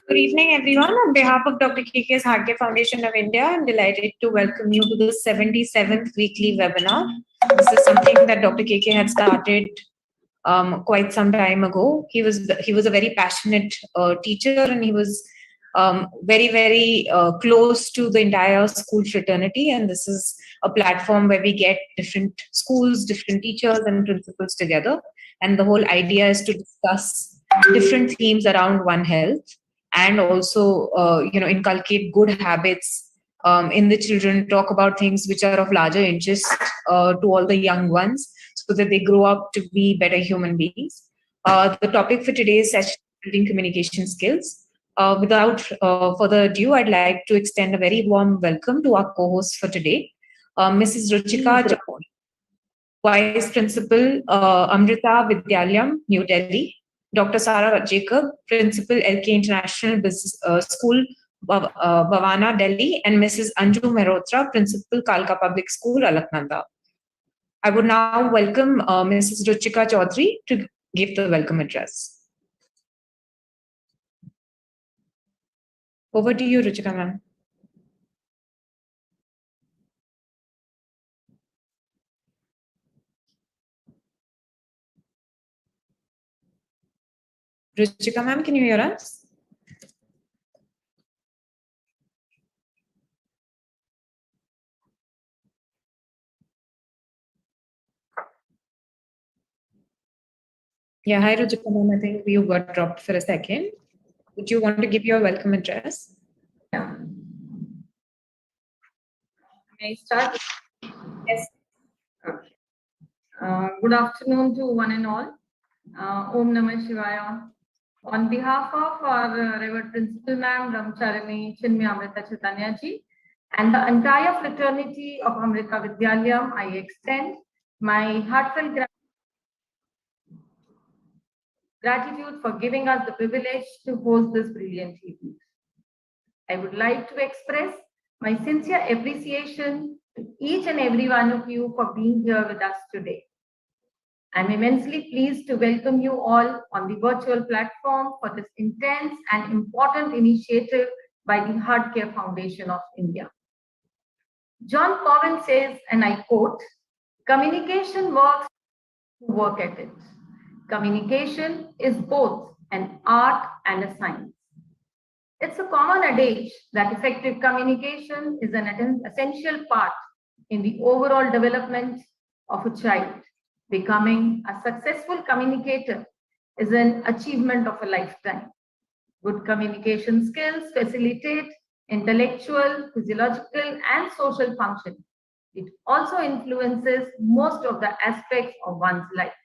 Good evening, everyone. On behalf of Dr. KK's Heart Care Foundation of India, I'm delighted to welcome you to the 77th weekly webinar. This is something that Dr. KK had started quite some time ago. He was a very passionate teacher, and he was very close to the entire school fraternity. And this is a platform where we get different schools, different teachers, and principals together. And the whole idea is to discuss different themes around One Health, and also inculcate good habits in the children, talk about things which are of larger interest to all the young ones, so that they grow up to be better human beings. The topic for today's session is building communication skills. Without further ado, I'd like to extend a very warm welcome to our co-host for today, Mrs. Ruchika Chaudhary, Vice Principal, Amrita Vidyalayam, New Delhi; Dr. Sarah Jacob, Principal, LK International Business School, Bhavana, Delhi; and Mrs. Anju Mehrotra, Principal, Kalka Public School, Alaknanda. I would now welcome Mrs. Ruchika Chaudhary to give the welcome address. Over to you, Ruchika ma'am. Ruchika ma'am, can you hear us? Yeah, hi Ruchika ma'am. I think you got dropped for a second. Would you want to give your welcome address? Yeah. May I start? Yes. Okay. Good afternoon to one and all. Om Namah Shivaya. On behalf of our Revered Principal Ma'am Ramcharini Chinmay Amrita Chaitanya ji and the entire fraternity of Amrita Vidyalayam, I extend my heartfelt gratitude for giving us the privilege to host this brilliant evening. I would like to express my sincere appreciation to each and every one of you for being here with us today. I'm immensely pleased to welcome you all on the virtual platform for this intense and important initiative by the Heart Care Foundation of India. John Cowan says, and I quote, "Communication works who work at it. Communication is both an art and a science." It's a common adage that effective communication is an essential part in the overall development of a child. Becoming a successful communicator is an achievement of a lifetime. Good communication skills facilitate intellectual, physiological, and social functioning. It also influences most of the aspects of one's life.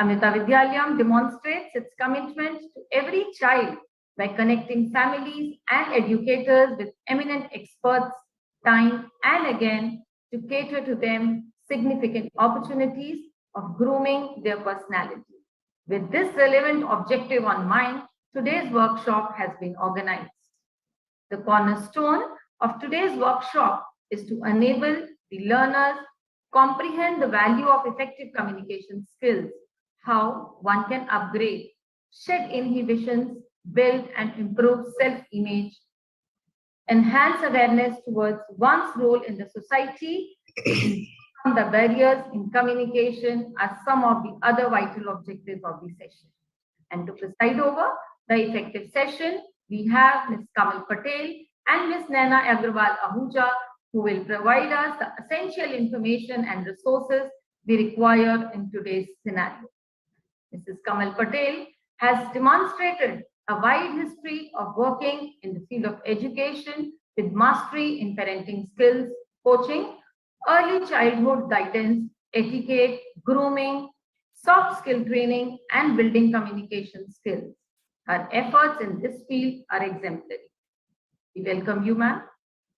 Amrita Vidyalayam demonstrates its commitment to every child by connecting families and educators with eminent experts time and again to cater to them significant opportunities of grooming their personality. With this relevant objective on mind, today's workshop has been organized. The cornerstone of today's workshop is to enable the learners comprehend the value of effective communication skills, how one can upgrade, shed inhibitions, build and improve self-image, enhance awareness towards one's role in the society. The barriers in communication are some of the other vital objectives of the session. And to preside over the effective session, we have Ms. Kamal Patel and Ms. Naina Agarwal Ahuja, who will provide us the essential information and resources we require in today's scenario. Mrs. Kamal Patel has demonstrated a wide history of working in the field of education with mastery in parenting skills, coaching, early childhood guidance, etiquette, grooming, soft skill training, and building communication skills. Her efforts in this field are exemplary. We welcome you, ma'am.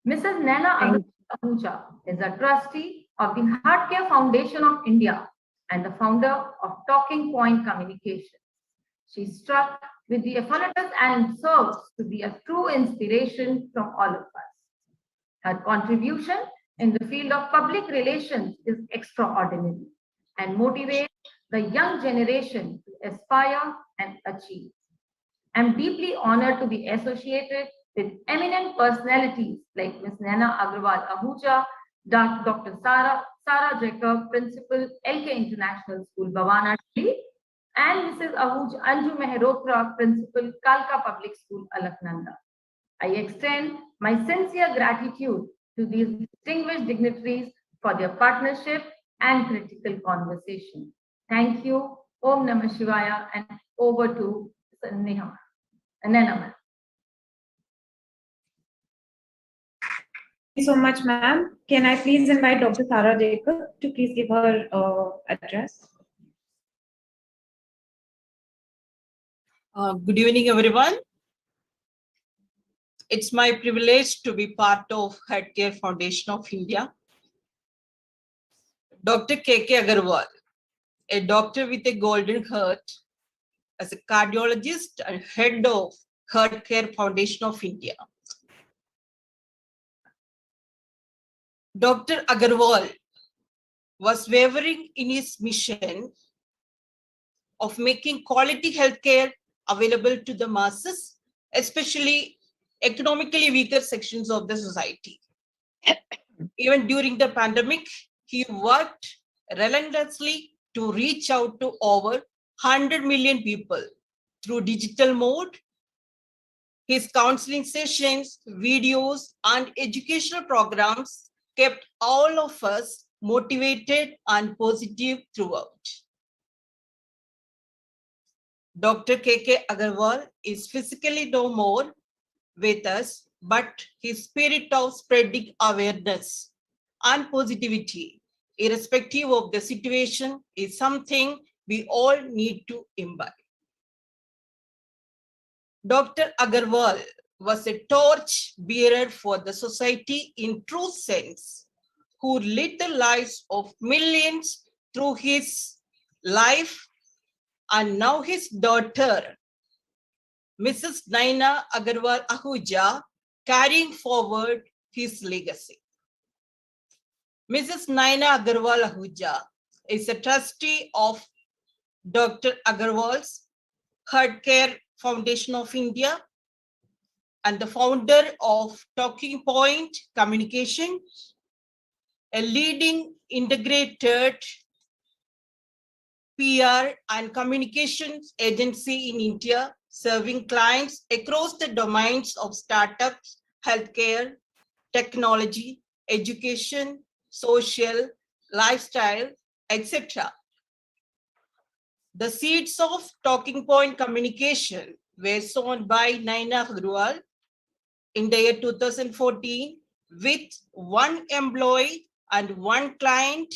Mrs. Naina Ahuja is a trustee of the Heart Care Foundation of India and the founder of Talking Point Communication. She struck with the apparatus and serves to be a true inspiration from all of us. Her contribution in the field of public relations is extraordinary and motivates the young generation to aspire and achieve. I'm deeply honored to be associated with eminent personalities like Ms. Naina Agarwal Ahuja, Dr. Sarah Jacob, Principal, LK International School, Bhavana, Delhi, and Mrs. Ahuja Anju Mehrotra, Principal, Kalka Public School, Alaknanda. I extend my sincere gratitude to these distinguished dignitaries for their partnership and critical conversation. Thank you. Om Namah Shivaya, and over to Nena. Thank you so much, ma'am. Can I please invite Dr. Sarah Jacob to please give her address? Good evening, everyone. It's my privilege to be part of Healthcare Foundation of India. Dr. K.K. Agarwal, a doctor with a golden heart, as a cardiologist and head of Healthcare Foundation of India. Dr. Agarwal was wavering in his mission of making quality healthcare available to the masses, especially economically weaker sections of the society. Even during the pandemic, he worked relentlessly to reach out to over 100 million people through digital mode. His counseling sessions, videos, and educational programs kept all of us motivated and positive throughout. Dr. K.K. Agarwal is physically no more with us, but his spirit of spreading awareness and positivity, irrespective of the situation, is something we all need to imbibe. Dr. Agarwal was a torch bearer for the society in true sense, who lit the lives of millions through his life, and now his daughter, Mrs. Naina Agarwal Ahuja, carrying forward his legacy. Mrs. Naina Agarwal Ahuja is a trustee of Dr. Agarwal's Healthcare Foundation of India and the founder of Talking Point Communication, a leading integrated PR and communications agency in India, serving clients across the domains of startups, healthcare, technology, education, social, lifestyle, etc. The seeds of Talking Point Communication were sown by Naina Agarwal in the year 2014 with one employee and one client,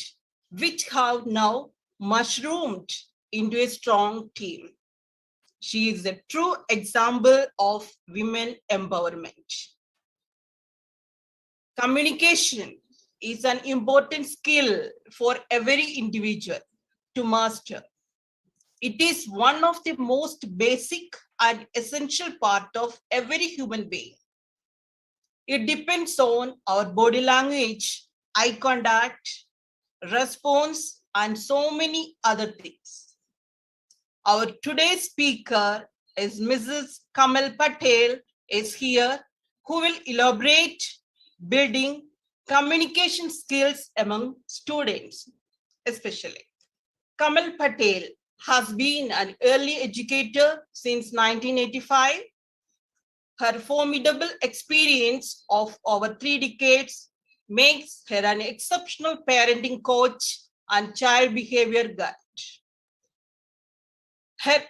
which have now mushroomed into a strong team. She is a true example of women empowerment. Communication is an important skill for every individual to master. It is one of the most basic and essential part of every human being. It depends on our body language, eye contact, response, and so many other things. Our today's speaker is Mrs. Kamal Patel is here, who will elaborate building communication skills among students, especially. Kamal Patel has been an early educator since 1985. Her formidable experience of over 3 decades makes her an exceptional parenting coach and child behavior guide. Her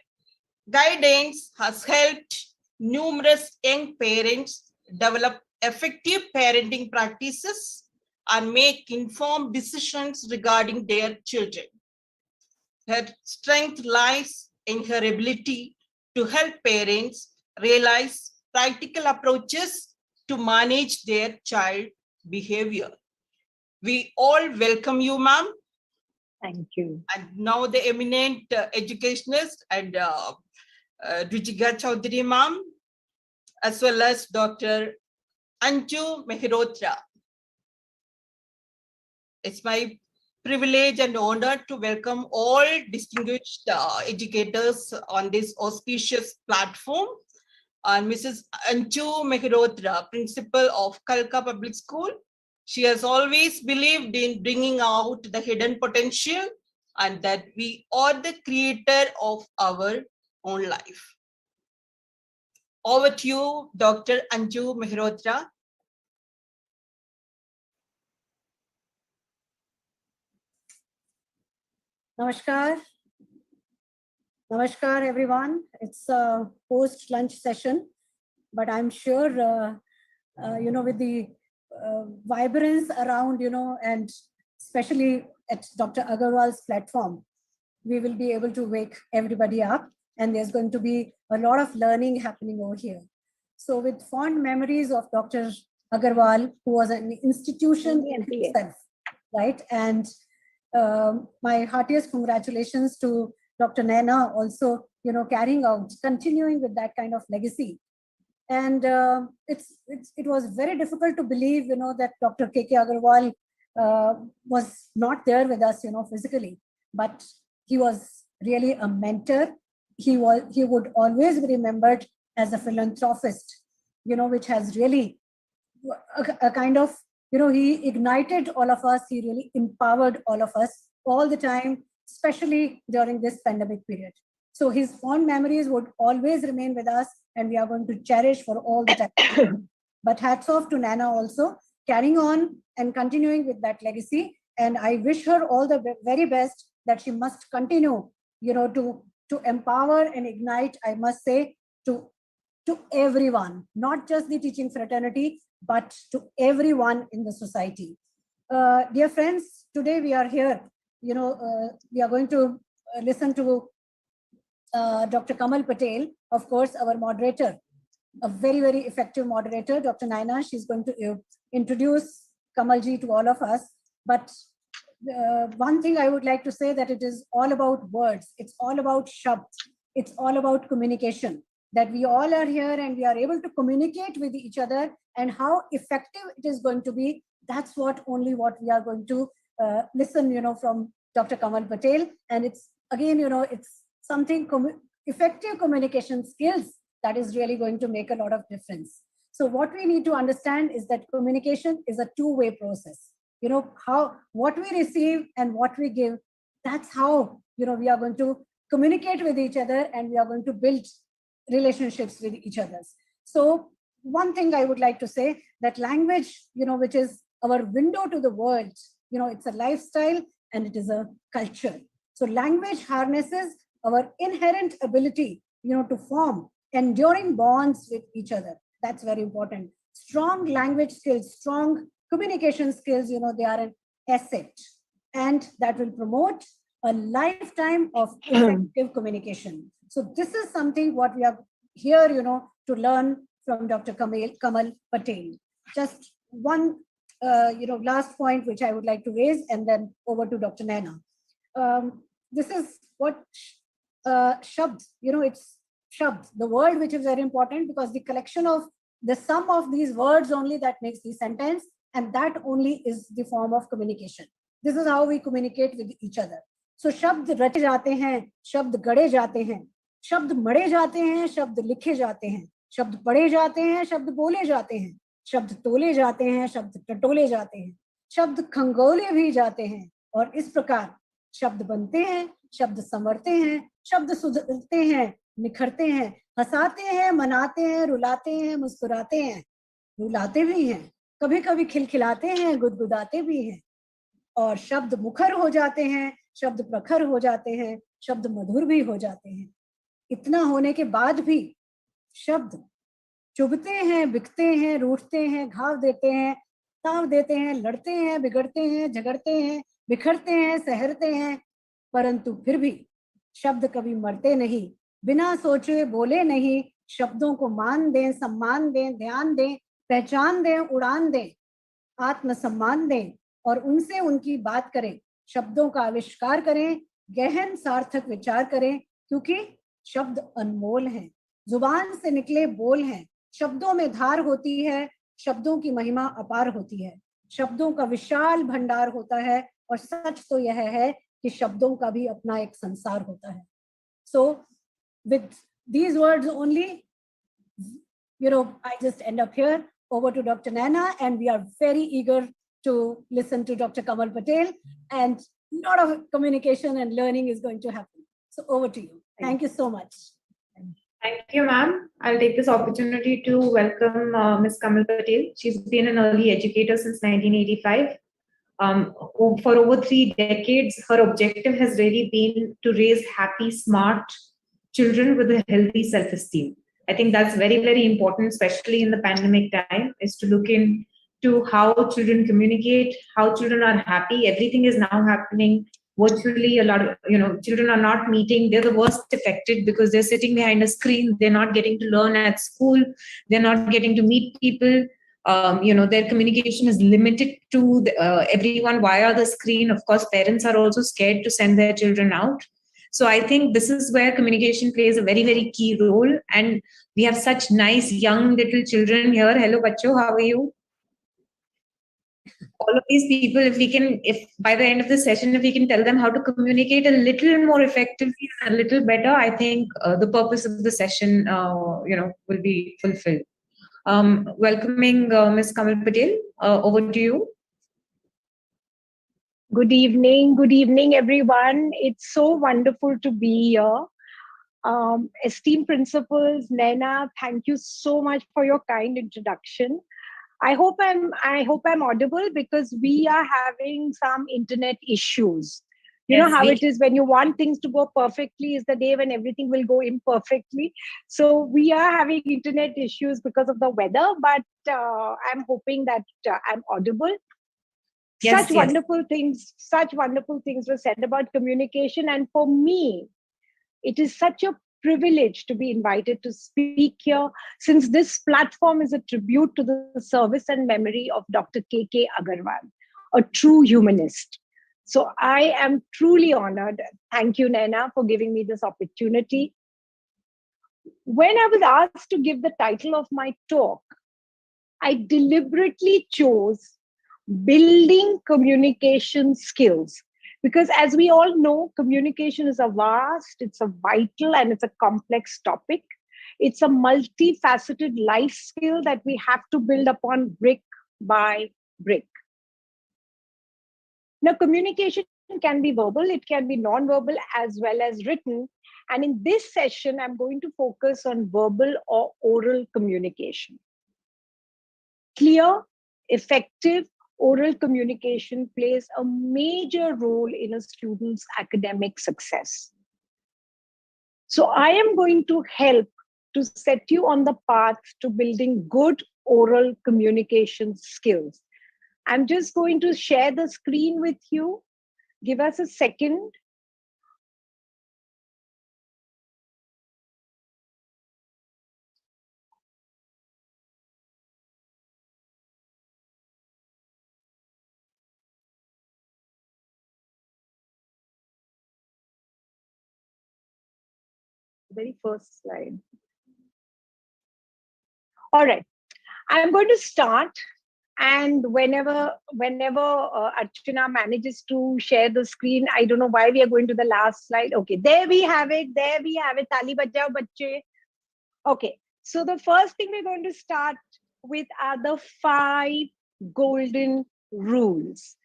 guidance has helped numerous young parents develop effective parenting practices and make informed decisions regarding their children. Her strength lies in her ability to help parents realize practical approaches to manage their child behavior. We all welcome you, ma'am. Thank you. And now the eminent educationist and Ruchika Chaudhary, ma'am, as well as Dr. Anju Mehrotra. It's my privilege and honor to welcome all distinguished educators on this auspicious platform. And Mrs. Anju Mehrotra, principal of Kalka Public School. She has always believed in bringing out the hidden potential and that we are the creator of our own life. Over to you, Dr. Anju Mehrotra. Namaskar. Namaskar, everyone. It's a post-lunch session, but I'm sure, with the vibrance around, and especially at Dr. Agarwal's platform, we will be able to wake everybody up, and there's going to be a lot of learning happening over here. So with fond memories of Dr. Agarwal, who was an institution in itself, right? And my heartiest congratulations to Dr. Naina also, continuing with that kind of legacy. And it was very difficult to believe, that Dr. K.K. Agarwal was not there with us, physically, but he was really a mentor. He would always be remembered as a philanthropist, which has really a kind of, he ignited all of us. He really empowered all of us all the time, especially during this pandemic period. So his fond memories would always remain with us, and we are going to cherish for all the time. But hats off to Nana also, carrying on and continuing with that legacy. And I wish her all the very best, that she must continue, to empower and ignite, I must say, to everyone, not just the teaching fraternity, but to everyone in the society. Dear friends, today we are here, we are going to listen to Dr. Kamal Patel, of course, our moderator, a very, very effective moderator, Dr. Naina. She's going to introduce Kamalji to all of us. But one thing I would like to say, that it is all about words. It's all about shabd. It's all about communication, that we all are here and we are able to communicate with each other, and how effective it is going to be. That's what we are going to listen, from Dr. Kamal Patel. And it's, again, it's something, effective communication skills, that is really going to make a lot of difference. So what we need to understand is that communication is a two-way process. What we receive and what we give, that's how, we are going to communicate with each other, and we are going to build relationships with each other. So one thing I would like to say, that language, which is our window to the world, it's a lifestyle and it is a culture. So language harnesses our inherent ability, to form enduring bonds with each other. That's very important. Strong language skills, strong communication skills, they are an asset, and that will promote a lifetime of effective communication. So this is something what we are here, to learn from Dr. Kamal Patel. Just one, last point which I would like to raise, and then over to Dr. Naina. This is what shabd, it's shabd, the word, which is very important, because the collection of the sum of these words only that makes the sentence, and that only is the form of communication. This is how we communicate with each other. So शब्द रचे जाते हैं, शब्द गढ़े जाते हैं, शब्द मढ़े जाते हैं, शब्द लिखे जाते हैं, शब्द पढ़े जाते हैं, शब्द बोले जाते हैं, शब्द तोले जाते हैं, शब्द टटोले जाते हैं, शब्द खंगोले भी जाते हैं, और इस प्रकार शब्द बनते हैं, शब्द संवरते हैं, शब्द सुधरते हैं, निखरते हैं, हंसाते हैं, मनाते हैं, रुलाते हैं, मुस्कुराते हैं, रुलाते भी हैं, कभी कभी खिलखिलाते हैं, गुदगुदाते भी हैं, और शब्द मुखर हो जाते हैं, शब्द प्रखर हो जाते हैं, शब्द मधुर भी हो जाते हैं। इतना होने के बाद भी शब्द चुभते हैं, बिकते हैं, रूठते हैं, घाव देते हैं, ताव देते हैं, लड़ते हैं, बिगड़ते हैं, झगड़ते हैं, बिखरते हैं, सहरते हैं, परंतु फिर भी शब्द कभी मरते नहीं, बिना सोचे बोले नहीं, शब्दों को मान दें, सम्मान दें, ध्यान दें, पहचान दें, उड़ान दें, आत्म सम्मान दें, और उनसे उनकी बात करें, शब्दों का आविष्कार करें, गहन सार्थक विचार करें, क्योंकि शब्द अनमोल हैं, जुबान से निकले बोल हैं, शब्दों में धार होती है, शब्दों की महिमा अपार होती है, शब्दों का विशाल भंडार होता है, और सच तो यह है कि शब्दों का भी अपना एक संसार होता है. So with these words only, I just end up here. Over to Dr. Naina, and we are very eager to listen to Dr. Kamal Patel, and a lot of communication and learning is going to happen. So over to you. Thank you so much. Thank you, ma'am. I'll take this opportunity to welcome Ms. Kamal Patel. She's been an early educator since 1985. For over 3 decades, her objective has really been to raise happy, smart children with a healthy self-esteem. I think that's very, very important, especially in the pandemic time, is to look into how children communicate, how children are happy. Everything is now happening virtually. A lot of, children are not meeting. They're the worst affected because they're sitting behind a screen. They're not getting to learn at school. They're not getting to meet people. Their communication is limited to everyone via the screen. Of course, parents are also scared to send their children out. So I think this is where communication plays a very, very key role. And we have such nice young little children here. Hello, Bacho, how are you? All of these people, if by the end of the session, if we can tell them how to communicate a little more effectively, a little better, I think the purpose of the session, will be fulfilled. Welcoming Ms. Kamal Patel, over to you. Good evening, everyone. It's so wonderful to be here. Esteemed principals, Naina, thank you so much for your kind introduction. I hope I'm audible because we are having some internet issues. You know how it is when you want things to go perfectly is the day when everything will go imperfectly. So we are having internet issues because of the weather, but I'm hoping that I'm audible. Such wonderful things were said about communication. And for me, it is such a privilege to be invited to speak here, since this platform is a tribute to the service and memory of Dr. K.K. Agarwal, a true humanist. So I am truly honored. Thank you, Naina, for giving me this opportunity. When I was asked to give the title of my talk, I deliberately chose building communication skills, because as we all know, communication is it's a vital and it's a complex topic. It's a multifaceted life skill that we have to build upon brick by brick. Now, communication can be verbal, it can be non-verbal as well as written. And in this session, I'm going to focus on verbal or oral communication. Clear, effective, oral communication plays a major role in a student's academic success. So I am going to help to set you on the path to building good oral communication skills. I'm just going to share the screen with you. Give us a second. Very first slide. All right, I'm going to start, and whenever Archana manages to share the screen, I don't know why we are going to the last slide. Okay, there we have it. Tali bajao bacche. Okay, so the first thing we're going to start with are the 5 golden rules.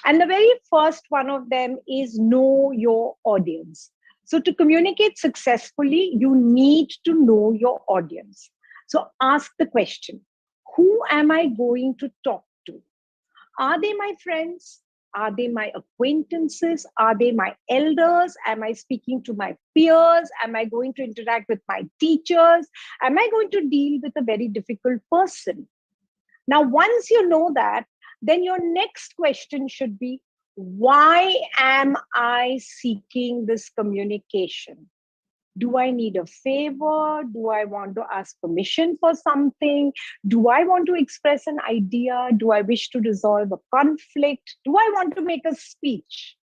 And the very first one of them is know your audience. So to communicate successfully, you need to know your audience. So ask the question, who am I going to talk to? Are they my friends? Are they my acquaintances? Are they my elders? Am I speaking to my peers? Am I going to interact with my teachers? Am I going to deal with a very difficult person? Now, once you know that, then your next question should be, why am I seeking this communication? Do I need a favor? Do I want to ask permission for something? Do I want to express an idea? Do I wish to resolve a conflict? Do I want to make a speech?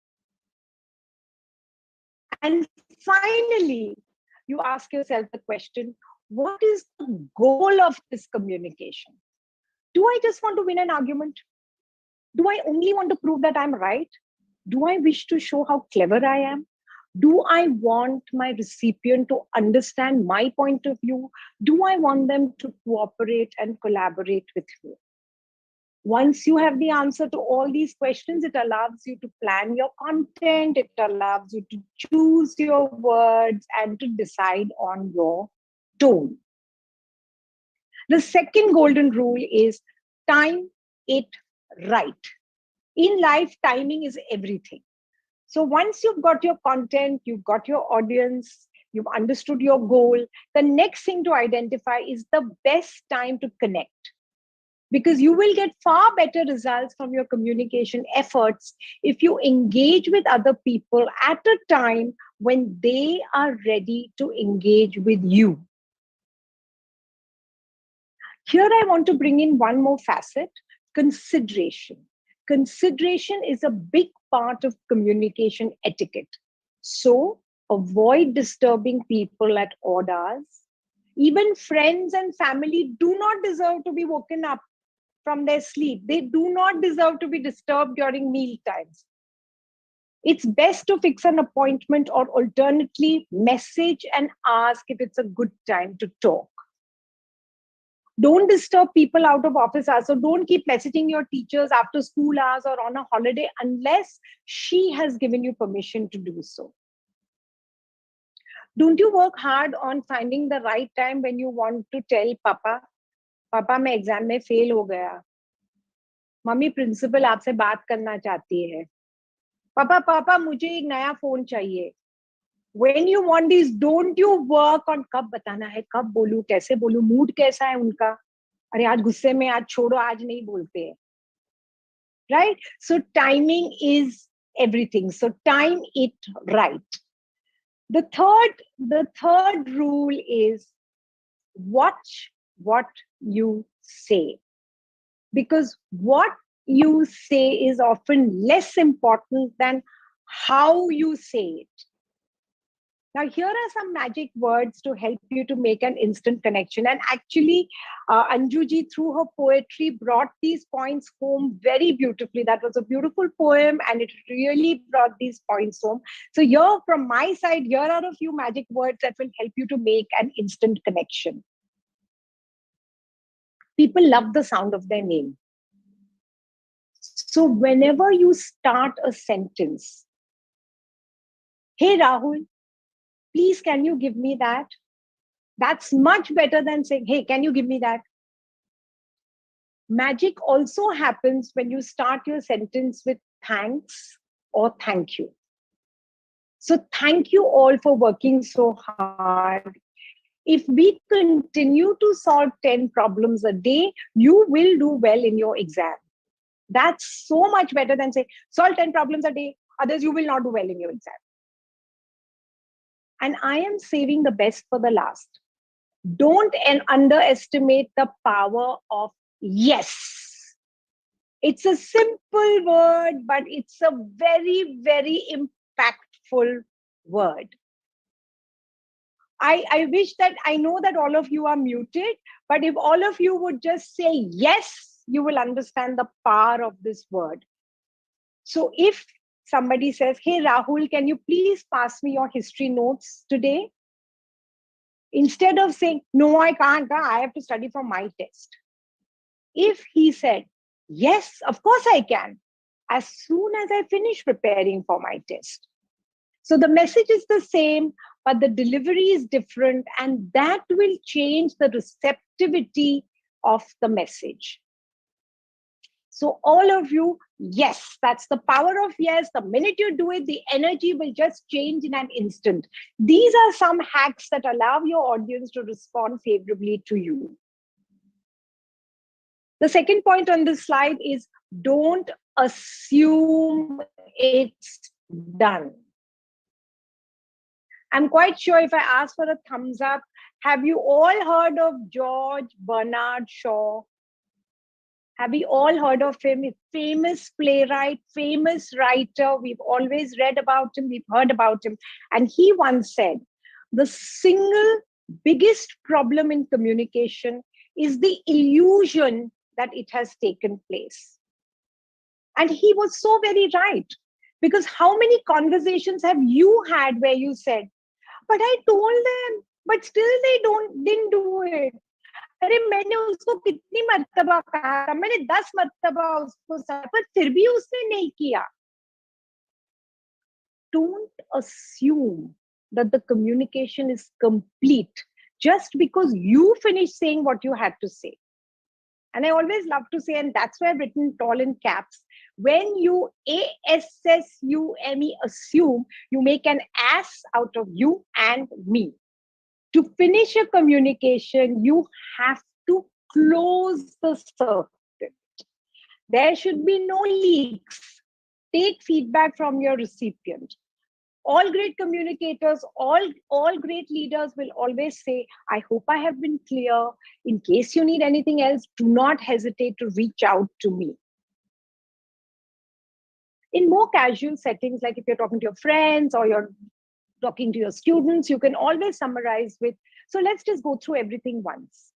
And finally, you ask yourself the question, what is the goal of this communication? Do I just want to win an argument? Do I only want to prove that I'm right? Do I wish to show how clever I am? Do I want my recipient to understand my point of view? Do I want them to cooperate and collaborate with me? Once you have the answer to all these questions, it allows you to plan your content, it allows you to choose your words and to decide on your tone. The second golden rule is time it right. In life, timing is everything. So once you've got your content, you've got your audience, you've understood your goal, the next thing to identify is the best time to connect. Because you will get far better results from your communication efforts if you engage with other people at a time when they are ready to engage with you. Here I want to bring in one more facet, consideration. Consideration is a big part of communication etiquette. So avoid disturbing people at odd hours. Even friends and family do not deserve to be woken up from their sleep. They do not deserve to be disturbed during meal times. It's best to fix an appointment or alternately message and ask if it's a good time to talk. Don't disturb people out of office hours. So don't keep messaging your teachers after school hours or on a holiday unless she has given you permission to do so. Don't you work hard on finding the right time when you want to tell Papa, Papa, मैं exam में fail हो गया. Mummy principal आपसे बात करना चाहती है. पापा पापा मुझे एक नया फोन चाहिए. When you want these, don't you work on कब बताना है, कब बोलूं, कैसे बोलूं, मूड कैसा है उनका. अरे आज गुस्से में, आज छोड़ो, आज नहीं बोलते हैं. Right? So timing is everything. So time it right. The third rule is watch what you say. Because what you say is often less important than how you say it. Now, here are some magic words to help you to make an instant connection. And actually, Anjuji, through her poetry, brought these points home very beautifully. That was a beautiful poem, and it really brought these points home. So here, from my side, here are a few magic words that will help you to make an instant connection. People love the sound of their name. So whenever you start a sentence, hey, Rahul, please, can you give me that? That's much better than saying, hey, can you give me that? Magic also happens when you start your sentence with thanks or thank you. So thank you all for working so hard. If we continue to solve 10 problems a day, you will do well in your exam. That's so much better than saying, solve 10 problems a day, others you will not do well in your exam. And I am saving the best for the last. Don't underestimate the power of yes. It's a simple word, but it's a very, very impactful word. I wish that I know that all of you are muted, but if all of you would just say yes, you will understand the power of this word. So if somebody says, hey, Rahul, can you please pass me your history notes today? Instead of saying, no, I can't, I have to study for my test. If he said, yes, of course I can, as soon as I finish preparing for my test. So the message is the same, but the delivery is different, and that will change the receptivity of the message. So all of you, yes, that's the power of yes. The minute you do it, the energy will just change in an instant. These are some hacks that allow your audience to respond favorably to you. The second point on this slide is don't assume it's done. I'm quite sure if I ask for a thumbs up, have you all heard of George Bernard Shaw? Have we all heard of him? He's a famous playwright, famous writer. We've always read about him. We've heard about him. And he once said, the single biggest problem in communication is the illusion that it has taken place. And he was so very right. Because how many conversations have you had where you said, but I told them, but still they didn't do it. अरे मैंने उसको कितनी मर्तबा कहा था, मैंने 10 मर्तबा उसको कहा, पर फिर भी उसने नहीं किया. Don't assume that the communication is complete just because you finished saying what you had to say. And I always love to say, and that's why I've written tall in caps, when you assume, you make an ass out of you and me. To finish a communication, you have to close the circuit. There should be no leaks. Take feedback from your recipient. All great communicators, all great leaders will always say, I hope I have been clear. In case you need anything else, do not hesitate to reach out to me. In more casual settings, like if you're talking to your friends or you're talking to your students, you can always summarize with, so let's just go through everything once.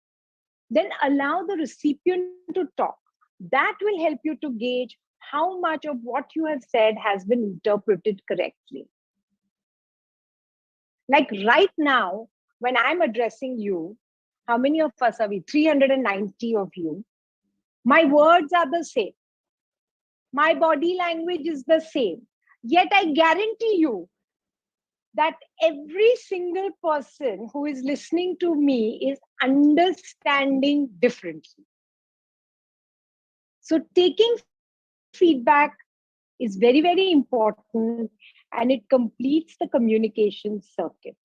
Then allow the recipient to talk. That will help you to gauge how much of what you have said has been interpreted correctly. Like right now, when I'm addressing you, how many of us are we? 390 of you. My words are the same. My body language is the same. Yet I guarantee you that every single person who is listening to me is understanding differently. So taking feedback is very, very important, and it completes the communication circuit.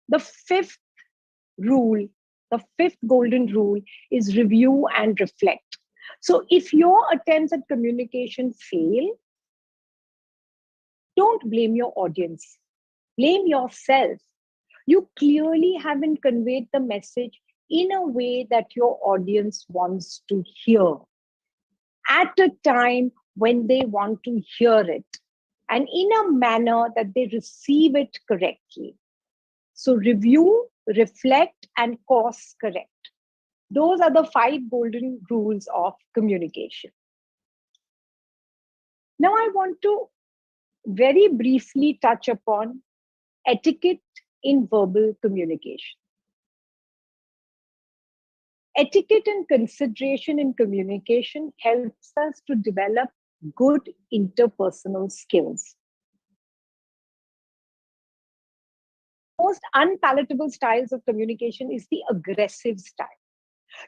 The fifth rule, the fifth golden rule is review and reflect. So if your attempts at communication fail, don't blame your audience. Blame yourself. You clearly haven't conveyed the message in a way that your audience wants to hear at a time when they want to hear it, and in a manner that they receive it correctly. So review, reflect, and course correct. Those are the 5 golden rules of communication. Now I want to very briefly touch upon etiquette in verbal communication. Etiquette and consideration in communication helps us to develop good interpersonal skills. Most unpalatable styles of communication is the aggressive style.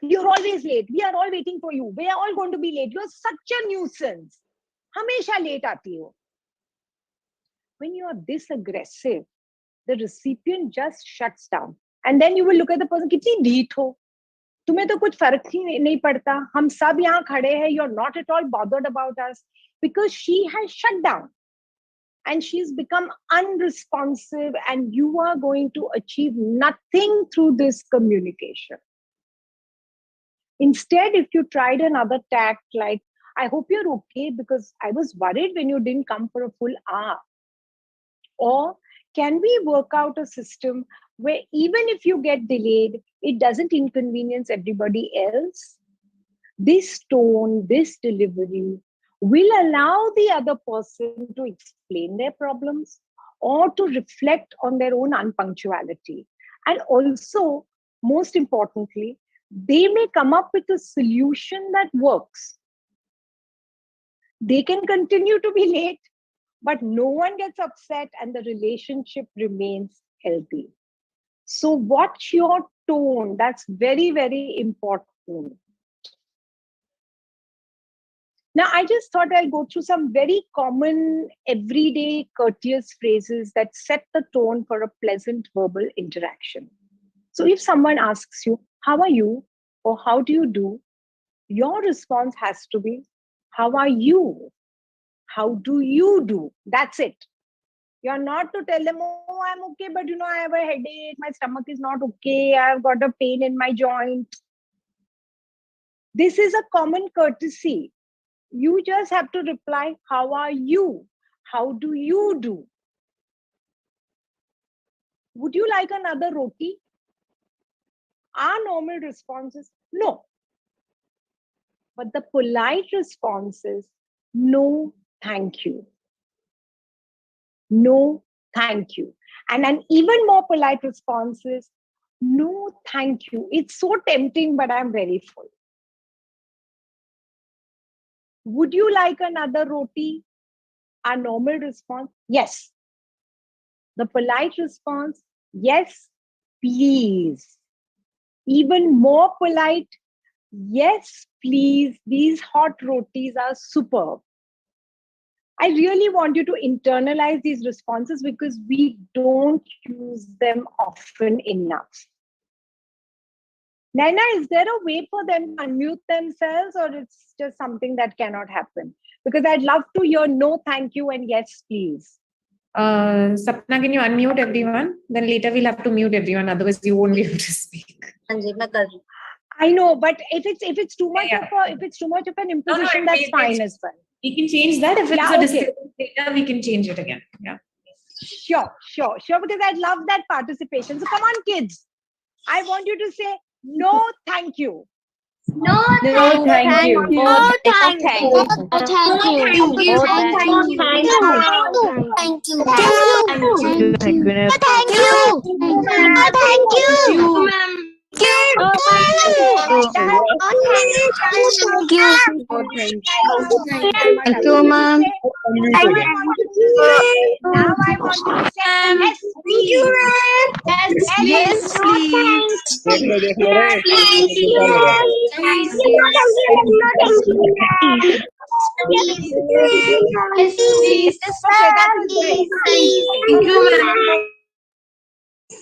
You're always late. We are all waiting for you. We are all going to be late. You're such a nuisance. Hamesha late aati ho. When you are this aggressive, the recipient just shuts down. And then you will look at the person, kitni dheet ho. तुम्हें तो कुछ फर्क ही नहीं पड़ता. हम सब यहाँ खड़े हैं. You're not at all bothered about us, because she has shut down and she's become unresponsive, and you are going to achieve nothing through this communication. Instead, if you tried another tact, like, I hope you're okay because I was worried when you didn't come for a full hour. Or can we work out a system where even if you get delayed, it doesn't inconvenience everybody else? This tone, this delivery will allow the other person to explain their problems or to reflect on their own unpunctuality. And also, most importantly, they may come up with a solution that works. They can continue to be late, but no one gets upset and the relationship remains healthy. So watch your tone. That's very, very important. Now, I just thought I'll go through some very common, everyday, courteous phrases that set the tone for a pleasant verbal interaction. So if someone asks you, how are you? Or how do you do? Your response has to be, how are you? How do you do? That's it. You're not to tell them, oh, I'm okay, but I have a headache. My stomach is not okay. I've got a pain in my joint. This is a common courtesy. You just have to reply, how are you? How do you do? Would you like another roti? Our normal response is no. But the polite response is, no, thank you. No, thank you. And an even more polite response is, no, thank you. It's so tempting, but I'm very full. Would you like another roti? Our normal response, yes. The polite response, yes, please. Even more polite, yes, please. These hot rotis are superb. I really want you to internalize these responses because we don't use them often enough. Naina, is there a way for them to unmute themselves, or it's just something that cannot happen? Because I'd love to hear no, thank you, and yes, please. Sapna, can you unmute everyone? Then later we'll have to mute everyone, otherwise you won't be able to speak. I know, but if it's too much of an imposition, that's fine as well. We can change that. If it's Yeah, a okay. disturbance later, we can change it again. Yeah. Sure, because I'd love that participation. So come on, kids. I want you to say, no, thank you. No, thank you. No, thank you. No, thank you. Thank you. Thank you. Thank you, ma'am. Now I want you to say, yes, please. Yes, please. Okay, that was great. Thank you, ma'am.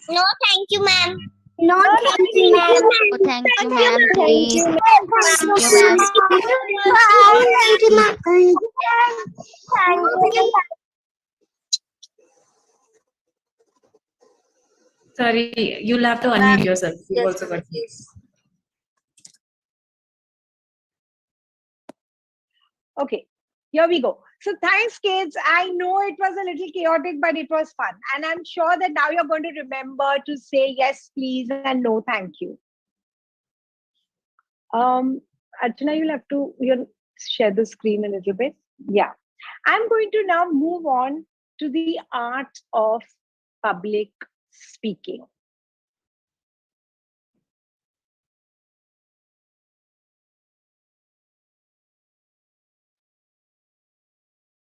No, thank you, ma'am. No, thank you, ma'am. Oh, thank you, ma'am. Please. Sorry, you'll have to unmute yourself. You've also got Okay, here we go. So thanks, kids. I know it was a little chaotic, but it was fun. And I'm sure that now you're going to remember to say yes, please, and no, thank you. Archana, you'll have to share the screen a little bit. Yeah. I'm going to now move on to the art of public speaking.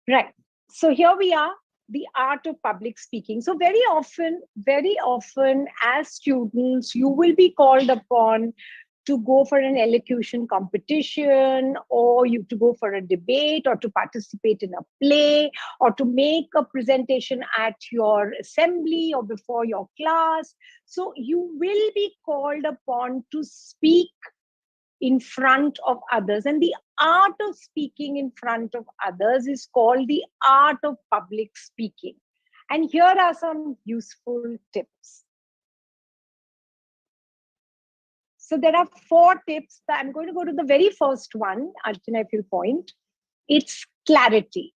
Right. So here we are, the art of public speaking. So very often as students, you will be called upon to go for an elocution competition, or you to go for a debate, or to participate in a play, or to make a presentation at your assembly or before your class. So you will be called upon to speak in front of others. And the art of speaking in front of others is called the art of public speaking. And here are some useful tips. So there are 4 tips. I'm going to go to the very first one, Archana, if you'll point. It's clarity.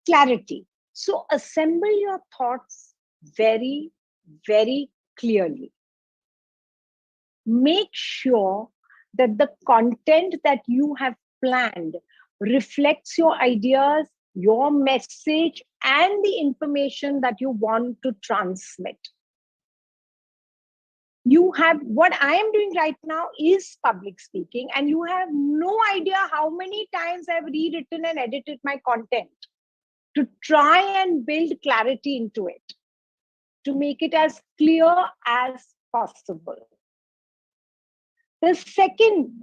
Clarity. So assemble your thoughts very, very clearly. Make sure that the content that you have planned reflects your ideas, your message, and the information that you want to transmit. You have, what I am doing right now is public speaking, and you have no idea how many times I've rewritten and edited my content to try and build clarity into it, to make it as clear as possible. The second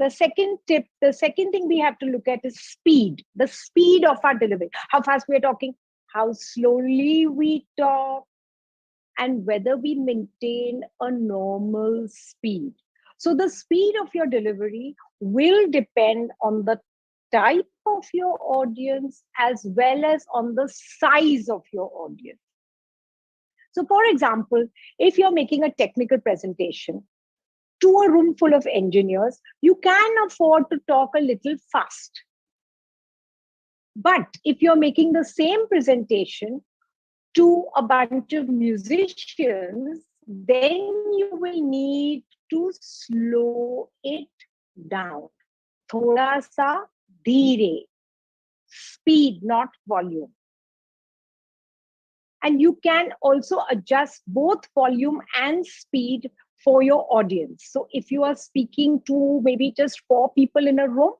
tip, the second thing we have to look at is speed, the speed of our delivery, how fast we are talking, how slowly we talk, and whether we maintain a normal speed. So the speed of your delivery will depend on the type of your audience as well as on the size of your audience. So for example, if you're making a technical presentation to a room full of engineers, you can afford to talk a little fast. But if you're making the same presentation to a bunch of musicians, then you will need to slow it down. Thoda sa dheere. speed, not volume. And you can also adjust both volume and speed for your audience. So if you are speaking to maybe just 4 people in a room,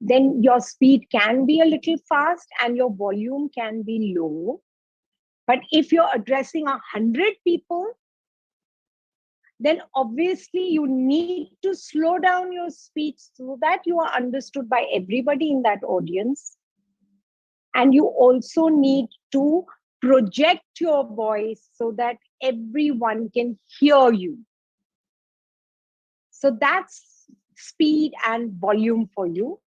then your speed can be a little fast and your volume can be low. But if you're addressing 100 people, then obviously you need to slow down your speech so that you are understood by everybody in that audience. And you also need to project your voice so that everyone can hear you. So that's speed and volume for you.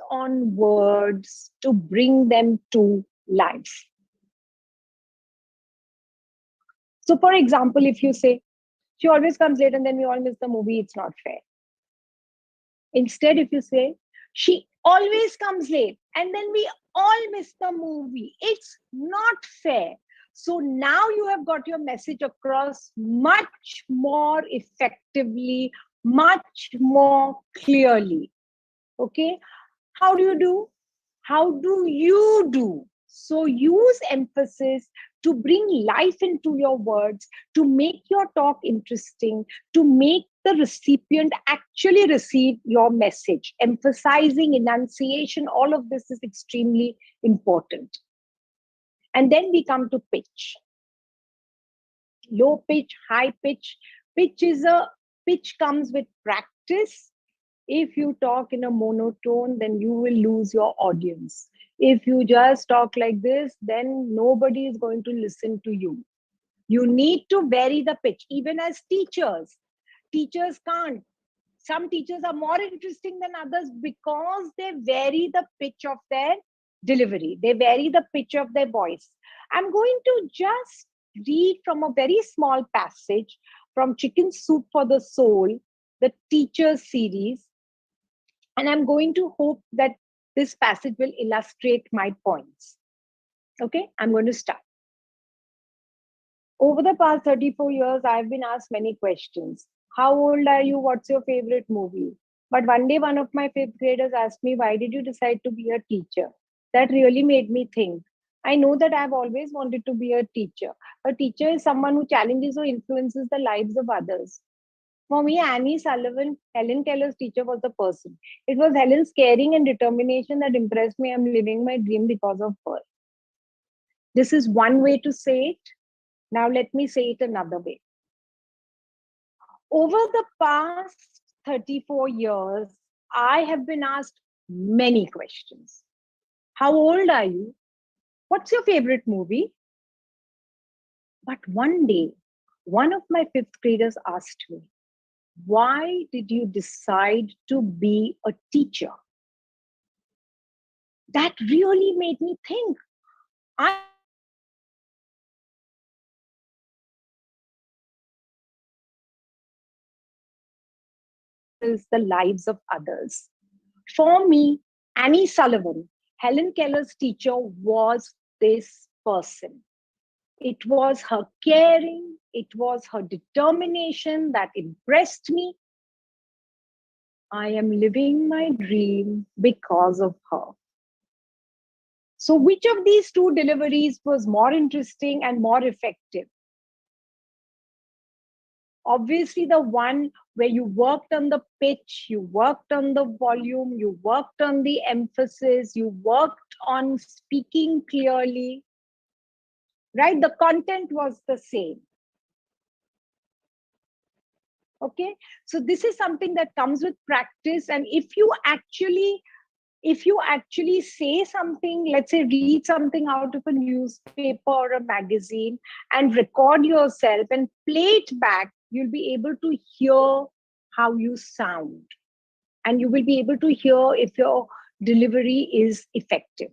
On words to bring them to life. So for example, if you say, she always comes late and then we all miss the movie, it's not fair. Instead, if you say, she always comes late and then we all miss the movie, it's not fair. So now you have got your message across much more effectively, much more clearly. Okay? How do you do? How do you do? So use emphasis to bring life into your words, to make your talk interesting, to make the recipient actually receive your message. Emphasizing, enunciation, all of this is extremely important. And then we come to pitch. Low pitch, high pitch. Pitch comes with practice. If you talk in a monotone, then you will lose your audience. If you just talk like this, then nobody is going to listen to you. You need to vary the pitch. Even as teachers, teachers can't. Some teachers are more interesting than others because they vary the pitch of their delivery. They vary the pitch of their voice. I'm going to just read from a very small passage from Chicken Soup for the Soul, the teacher series. And I'm going to hope that this passage will illustrate my points. Okay, I'm going to start. Over the past 34 years, I've been asked many questions. How old are you? What's your favorite movie? But one day, one of my fifth graders asked me, why did you decide to be a teacher? That really made me think. I know that I've always wanted to be a teacher. A teacher is someone who challenges or influences the lives of others. For me, Annie Sullivan, Helen Keller's teacher, was the person. It was Helen's caring and determination that impressed me. I'm living my dream because of her. This is one way to say it. Now let me say it another way. Over the past 34 years, I have been asked many questions. How old are you? What's your favorite movie? But one day, one of my fifth graders asked me, why did you decide to be a teacher? That really made me think. The lives of others. For me, Annie Sullivan, Helen Keller's teacher, was this person. It was her caring, it was her determination that impressed me. I am living my dream because of her. So which of these two deliveries was more interesting and more effective? Obviously, the one where you worked on the pitch, you worked on the volume, you worked on the emphasis, you worked on speaking clearly, right? The content was the same. Okay, so this is something that comes with practice. And if you actually say something, let's say read something out of a newspaper or a magazine and record yourself and play it back, you'll be able to hear how you sound. And you will be able to hear if your delivery is effective.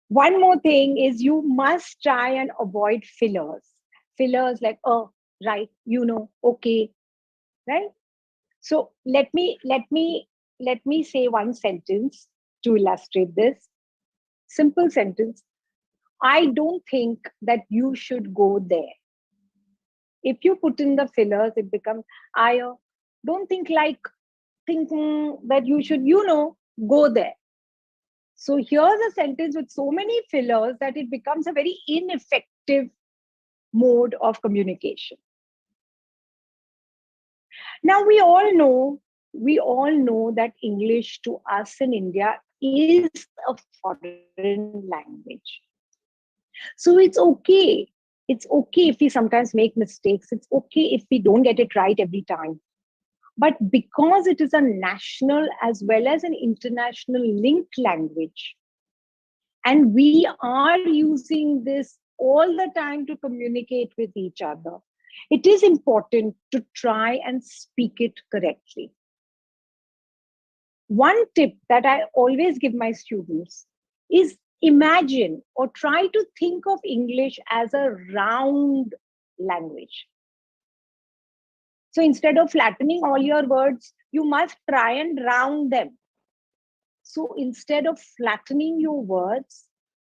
One more thing is you must try and avoid fillers. Fillers like, oh, right, you know, okay, right? So let me say one sentence to illustrate this. Simple sentence. I don't think that you should go there. If you put in the fillers, it becomes, I don't think like thinking that you should, go there. So here's a sentence with so many fillers that it becomes a very ineffective mode of communication. Now we all know that English to us in India is a foreign language. So it's okay. It's okay if we sometimes make mistakes. It's okay if we don't get it right every time. But because it is a national as well as an international linked language, and we are using this all the time to communicate with each other, it is important to try and speak it correctly. One tip that I always give my students is imagine or try to think of English as a round language. So instead of flattening all your words, you must try and round them. So instead of flattening your words,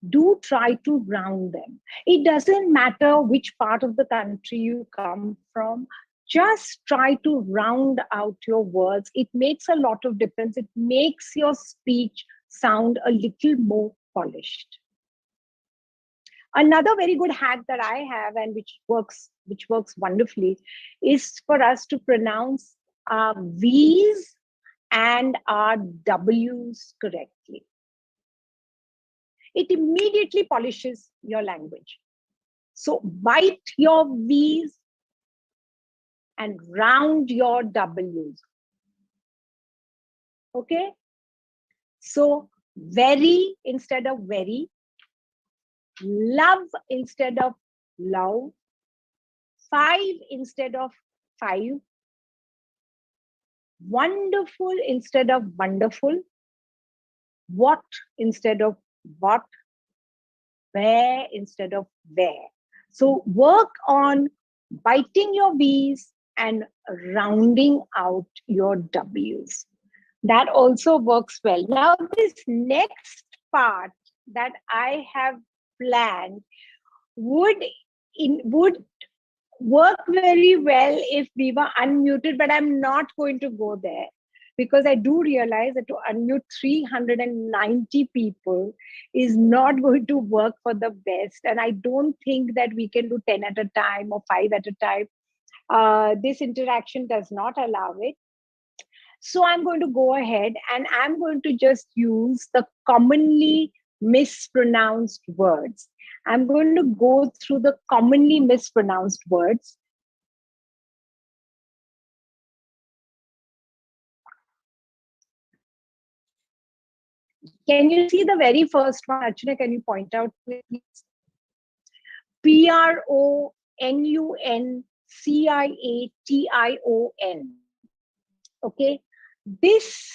do try to round them. It doesn't matter which part of the country you come from. Just try to round out your words. It makes a lot of difference. It makes your speech sound a little more polished. Another very good hack that I have, and which works wonderfully, is for us to pronounce our V's and our W's correctly. It immediately polishes your language. So bite your V's and round your W's. Okay? So very instead of very, love instead of love, 5 instead of 5, wonderful instead of wonderful, what instead of what, where instead of where. So work on biting your V's and rounding out your W's. That also works well. Now, this next part that I have planned would work very well if we were unmuted, but I'm not going to go there because I do realize that to unmute 390 people is not going to work for the best. And I don't think that we can do 10 at a time or 5 at a time. This interaction does not allow it. So I'm going to go ahead and I'm going to just use the commonly mispronounced words. I'm going to go through the commonly mispronounced words. Can you see the very first one? Archana, can you point out, please? Pronunciation. Okay. This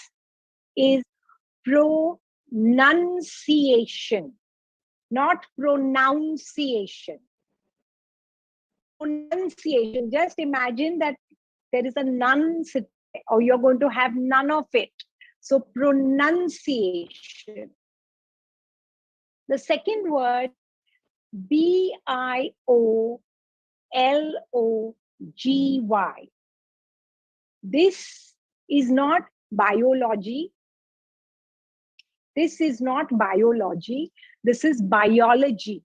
is pronunciation, not pronunciation. Pronunciation. Just imagine that there is a none or you're going to have none of it. So pronunciation. The second word, biology. This is not biology. This is not biology. This is biology.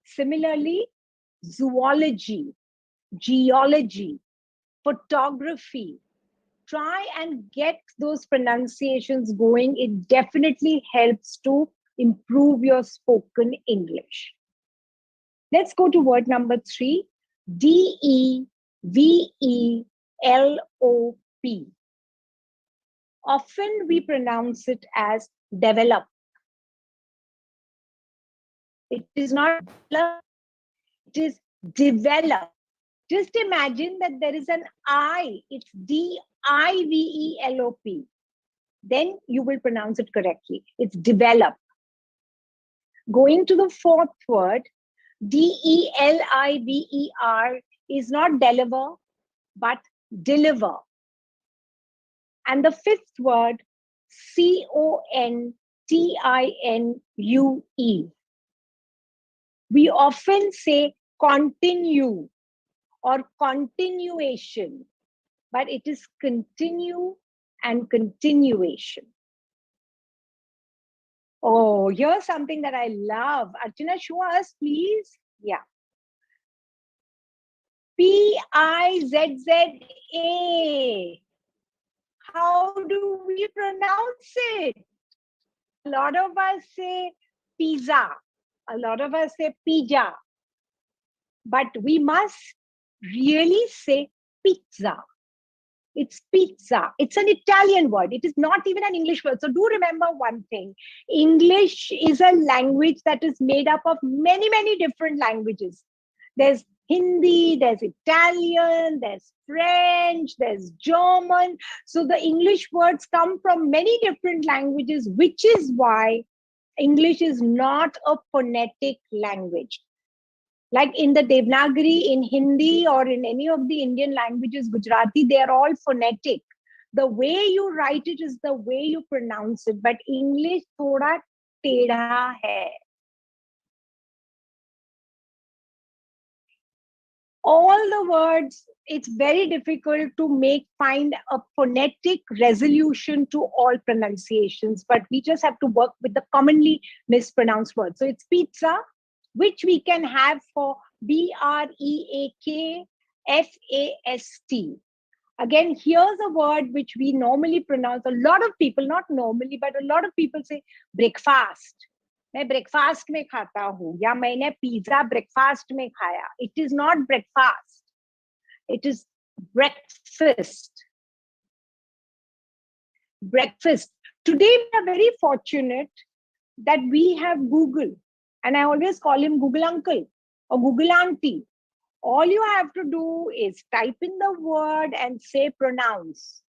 Similarly, zoology, geology, photography. Try and get those pronunciations going. It definitely helps to improve your spoken English. Let's go to word number 3, DEVELOP. Often we pronounce it as develop. It is not develop, it is develop. Just imagine that there is an I, it's DIVELOP. Then you will pronounce it correctly. It's develop. Going to the fourth word, DELIVER is not deliver, but deliver. And the fifth word, CONTINUE. We often say continue or continuation, but it is continue and continuation. Oh, here's something that I love. Archana, show us, please. Yeah. Pizza. How do we pronounce it? A lot of us say pizza. A lot of us say pizza. But we must really say pizza. It's pizza. It's an Italian word. It is not even an English word. So do remember one thing. English is a language that is made up of many, many different languages. There's Hindi, there's Italian, there's French, there's German. So the English words come from many different languages, which is why English is not a phonetic language. Like in the Devanagari, in Hindi, or in any of the Indian languages, Gujarati, they are all phonetic. The way you write it is the way you pronounce it. But English thoda tedha hai. All the words, it's very difficult to find a phonetic resolution to all pronunciations, but we just have to work with the commonly mispronounced words. So it's pizza, which we can have for BREAKFAST. Again, here's a word which we normally pronounce. A lot of people, not normally, but a lot of people say breakfast. मैं breakfast में खाता हूँ या मैंने pizza breakfast में खाया. It is not breakfast. It is breakfast. Breakfast. Today we are very fortunate that we have Google, and I always call him Google Uncle or Google Auntie. All you have to do is type in the word and say pronounce,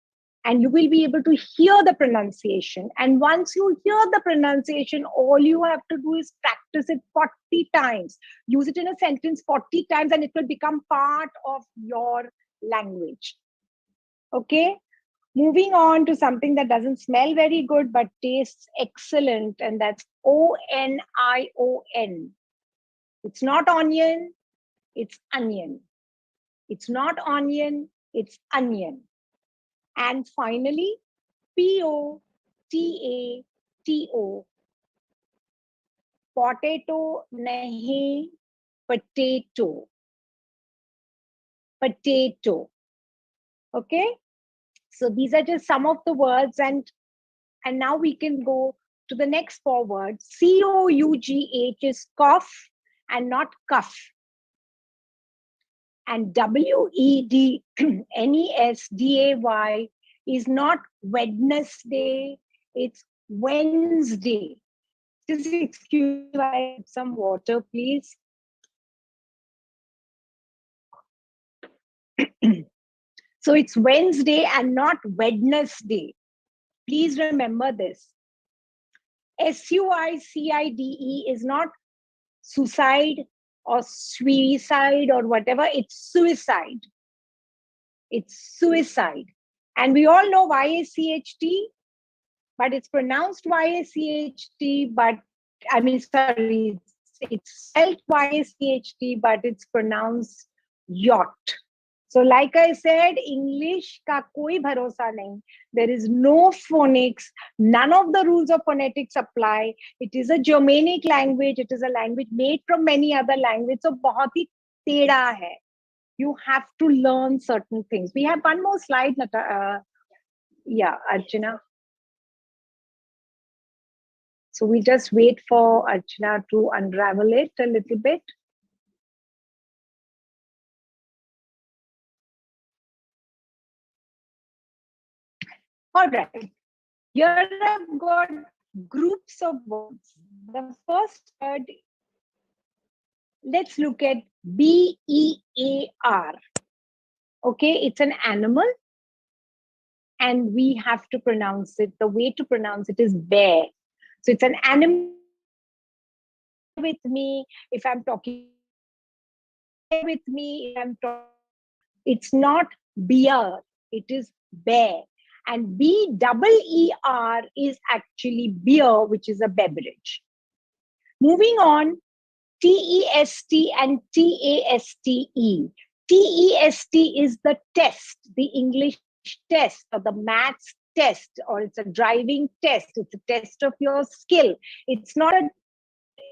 and you will be able to hear the pronunciation. And once you hear the pronunciation, all you have to do is practice it 40 times. Use it in a sentence 40 times, and it will become part of your language. Okay? Moving on to something that doesn't smell very good but tastes excellent, and that's ONION. It's not onion, it's onion. It's not onion, it's onion. And finally, POTATO. Potato nahi, potato. Potato. Okay? So these are just some of the words, and now we can go to the next 4 words. COUGH is cough and not cuff. And WEDNESDAY is not Wednesday, it's Wednesday. Just excuse me, I have some water, please. So it's Wednesday and not Wednesday. Please remember this. SUICIDE is not suicide or suicide or whatever, it's suicide. It's suicide. And we all know YACHT, but it's pronounced YACHT, but I mean, sorry, it's spelled YACHT, but it's pronounced yacht. So like I said, English ka koi bharosa nahi. There is no phonics. None of the rules of phonetics apply. It is a Germanic language. It is a language made from many other languages. So bahut hi teda hai. You have to learn certain things. We have one more slide, yeah, Archana. So we'll just wait for Archana to unravel it a little bit. All right. Here I've got groups of words. The first word, let's look at BEAR. Okay, it's an animal, and we have to pronounce it. The way to pronounce it is bear. So it's an animal. With me, if I'm talking with me, if I'm talking, it's not beer, it is bear. And BEER is actually beer, which is a beverage. Moving on, TEST and TASTE. TEST is the test, the English test or the maths test, or it's a driving test. It's a test of your skill. It's not an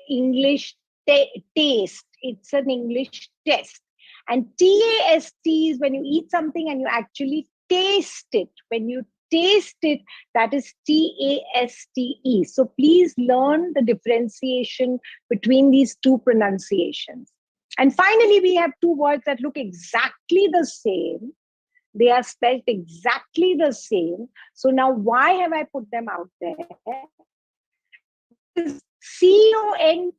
English taste, it's an English test. And TAST is when you eat something and you actually taste it. When you taste it, that is TASTE. So please learn the differentiation between these two pronunciations. And finally, we have two words that look exactly the same. They are spelled exactly the same. So now why have I put them out there? CONTENT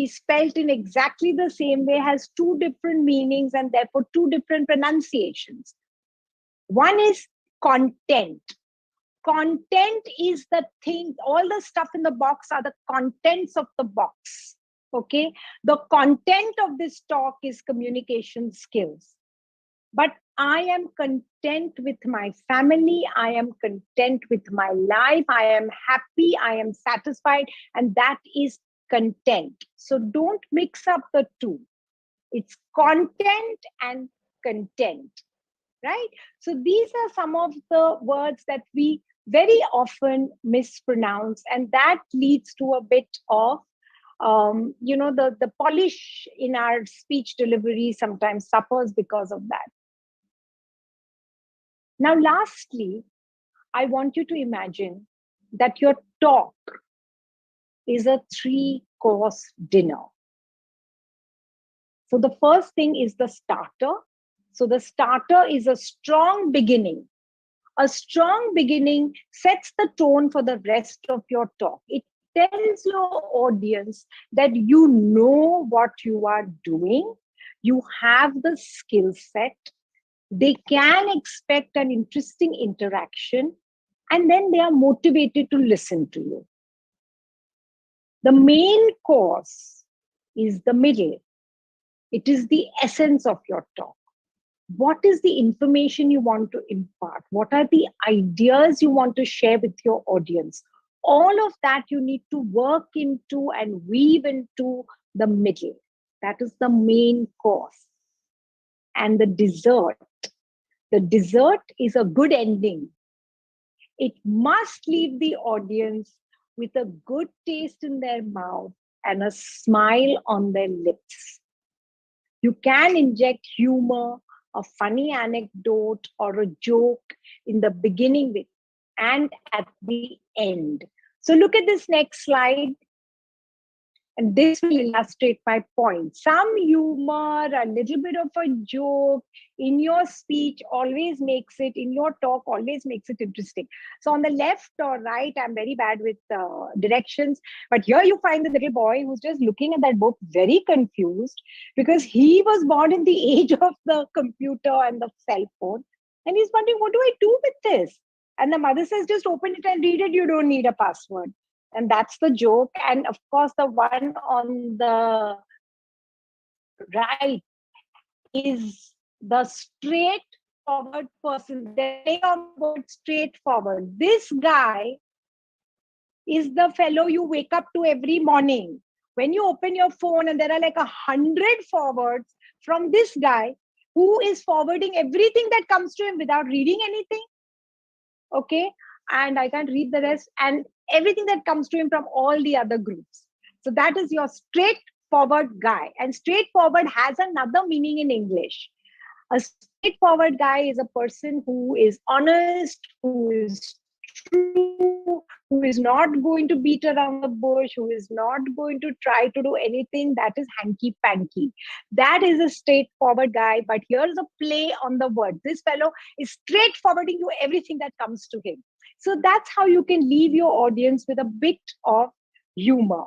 spelled in exactly the same way has two different meanings and therefore two different pronunciations. One is content. Content is the thing, all the stuff in the box are the contents of the box. Okay, the content of this talk is communication skills. But I am content with my family. I am content with my life. I am happy. I am satisfied. And that is content. So don't mix up the two. It's content and content, right? So these are some of the words that we very often mispronounce. And that leads to a bit of the polish in our speech delivery sometimes suffers because of that. Now, lastly, I want you to imagine that your talk is a 3-course dinner. So the first thing is the starter. So the starter is a strong beginning. A strong beginning sets the tone for the rest of your talk. It tells your audience that you know what you are doing. You have the skill set. They can expect an interesting interaction, and then they are motivated to listen to you. The main course is the middle. It is the essence of your talk. What is the information you want to impart? What are the ideas you want to share with your audience? All of that you need to work into and weave into the middle. That is the main course. And the dessert. The dessert is a good ending. It must leave the audience with a good taste in their mouth and a smile on their lips. You can inject humor, a funny anecdote, or a joke in the beginning and at the end. So look at this next slide. And this will illustrate my point. Some humor, a little bit of a joke in your speech always makes it, in your talk always makes it interesting. So on the left or right, I'm very bad with directions. But here you find the little boy who's just looking at that book very confused because he was born in the age of the computer and the cell phone. And he's wondering, what do I do with this? And the mother says, just open it and read it. You don't need a password. And that's the joke. And of course, the one on the right is the straightforward person. They play on the word straightforward. This guy is the fellow you wake up to every morning. When you open your phone and there are like 100 forwards from this guy who is forwarding everything that comes to him without reading anything. Okay. And I can't read the rest. And everything that comes to him from all the other groups. So that is your straightforward guy. And straightforward has another meaning in English. A straightforward guy is a person who is honest, who is true, who is not going to beat around the bush, who is not going to try to do anything that is hanky-panky. That is a straightforward guy. But here's a play on the word. This fellow is straightforwarding you everything that comes to him. So that's how you can leave your audience with a bit of humor.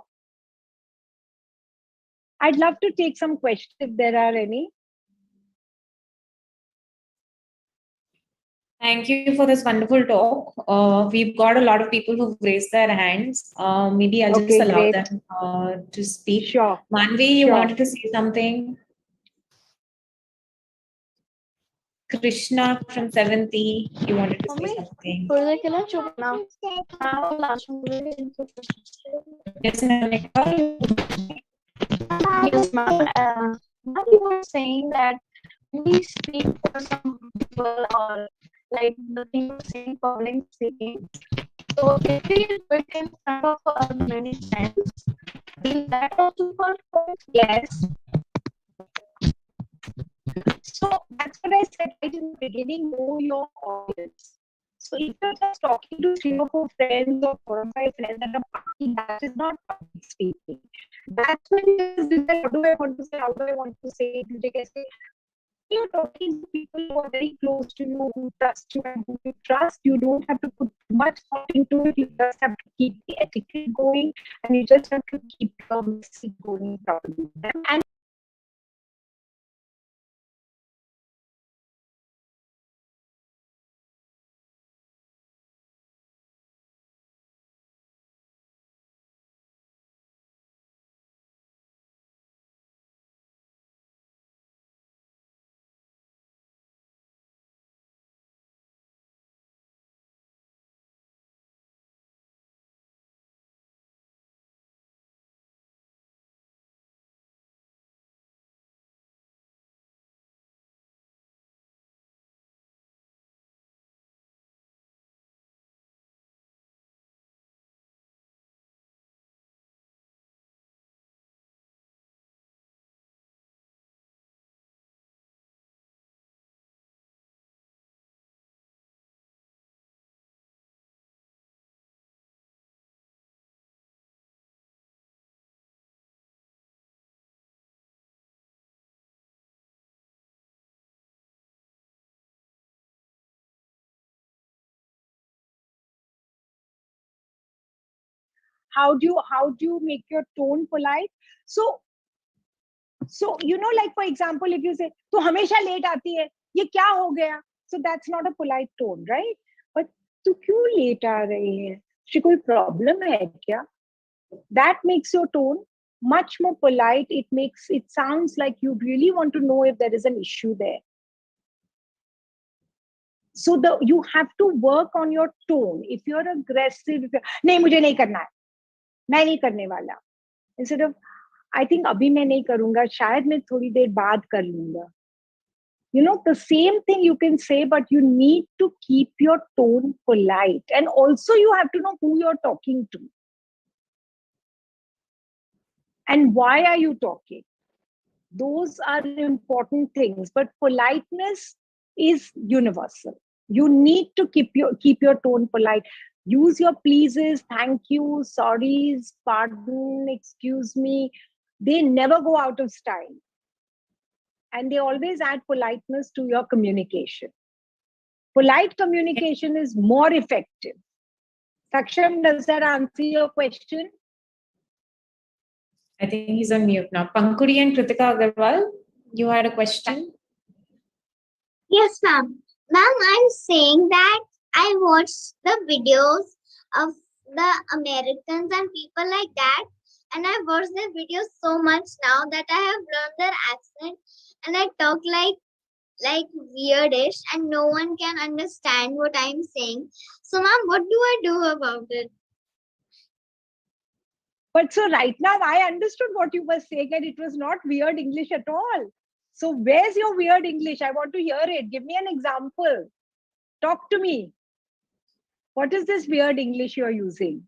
I'd love to take some questions if there are any. Thank you for this wonderful talk. We've got a lot of people who've raised their hands. Maybe I'll just allow them to speak. Sure. Manvi, you wanted to say something? Krishna from 7th E, you wanted to say something. Yes, Yes, ma'am. Ma'am, you were saying that when we speak for some people or like the thing you say in public speaking, so if we do it in front of many friends, will that also perfect? Yes. So that's what I said right in the beginning, know your audience. So if you're just talking to 3 or 4 friends or 4 or 5 friends at a party, that is not public speaking. That's when you just decide, what do I want to say, how do I want to say it, you're talking to people who are very close to you, who trust you and who you trust, you don't have to put too much thought into it. You just have to keep the etiquette going and you just have to keep your message going properly. And how do you make your tone polite? So like for example, if you say tu hamesha late aati hai, ye kya ho gaya, so that's not a polite tone, right? But tu kyun late aa rahi hai, she koi problem hai kya, that makes your tone much more polite. It sounds like you really want to know if there is an issue there. So you have to work on your tone. If you're aggressive, nahi mujhe nahi karna hai, main nahi karne wala, instead of I think abhi main nahi karunga, shayad main thodi der baad kar lunga. The same thing you can say, but you need to keep your tone polite. And also you have to know who you're talking to. And why are you talking? Those are important things, but politeness is universal. You need to keep your tone polite. Use your pleases, thank you, sorries, pardon, excuse me. They never go out of style. And they always add politeness to your communication. Polite communication is more effective. Saksham, does that answer your question? I think he's on mute now. Pankuri and Kritika Agarwal, you had a question? Yes, ma'am. Ma'am, I'm saying that I watched the videos of the Americans and people like that, and I watched their videos so much now that I have learned their accent and I talk like weirdish and no one can understand what I'm saying. So, ma'am, what do I do about it? But so right now I understood what you were saying and it was not weird English at all. So where's your weird English? I want to hear it. Give me an example. Talk to me. What is this weird English you're using?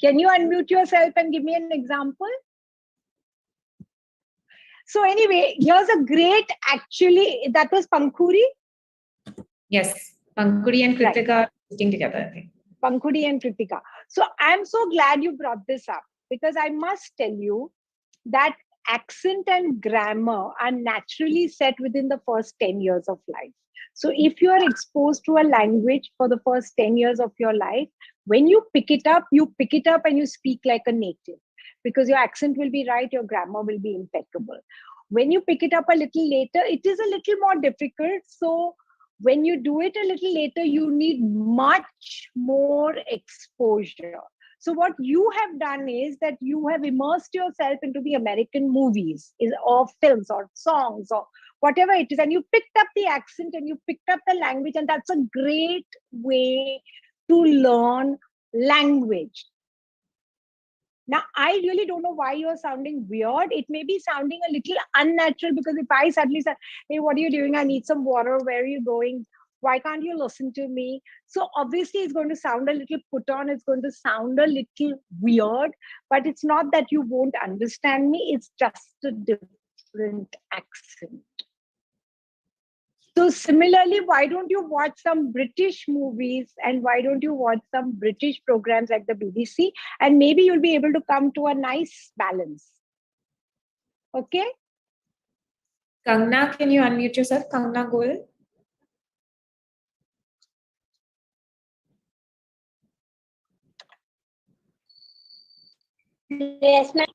Can you unmute yourself and give me an example? So anyway, here's a great, actually, that was Pankuri? Yes, Pankuri and Kritika are sitting together, I think. Pankuri and Kritika. So I'm so glad you brought this up because I must tell you that accent and grammar are naturally set within the first 10 years of life. So if you are exposed to a language for the first 10 years of your life, when you pick it up and you speak like a native because your accent will be right, your grammar will be impeccable. When you pick it up a little later, it is a little more difficult. So when you do it a little later, you need much more exposure. So what you have done is that you have immersed yourself into the American movies or films or songs or whatever it is, and you picked up the accent and you picked up the language, and that's a great way to learn language. Now, I really don't know why you're sounding weird. It may be sounding a little unnatural, because if I suddenly say, hey, what are you doing? I need some water. Where are you going? Why can't you listen to me? So obviously it's going to sound a little put on. It's going to sound a little weird, but it's not that you won't understand me. It's just a different accent. So similarly, why don't you watch some British movies, and why don't you watch some British programs like the BBC, and maybe you'll be able to come to a nice balance. Okay? Kangna, can you unmute yourself? Kangna Goel. Yes, ma'am.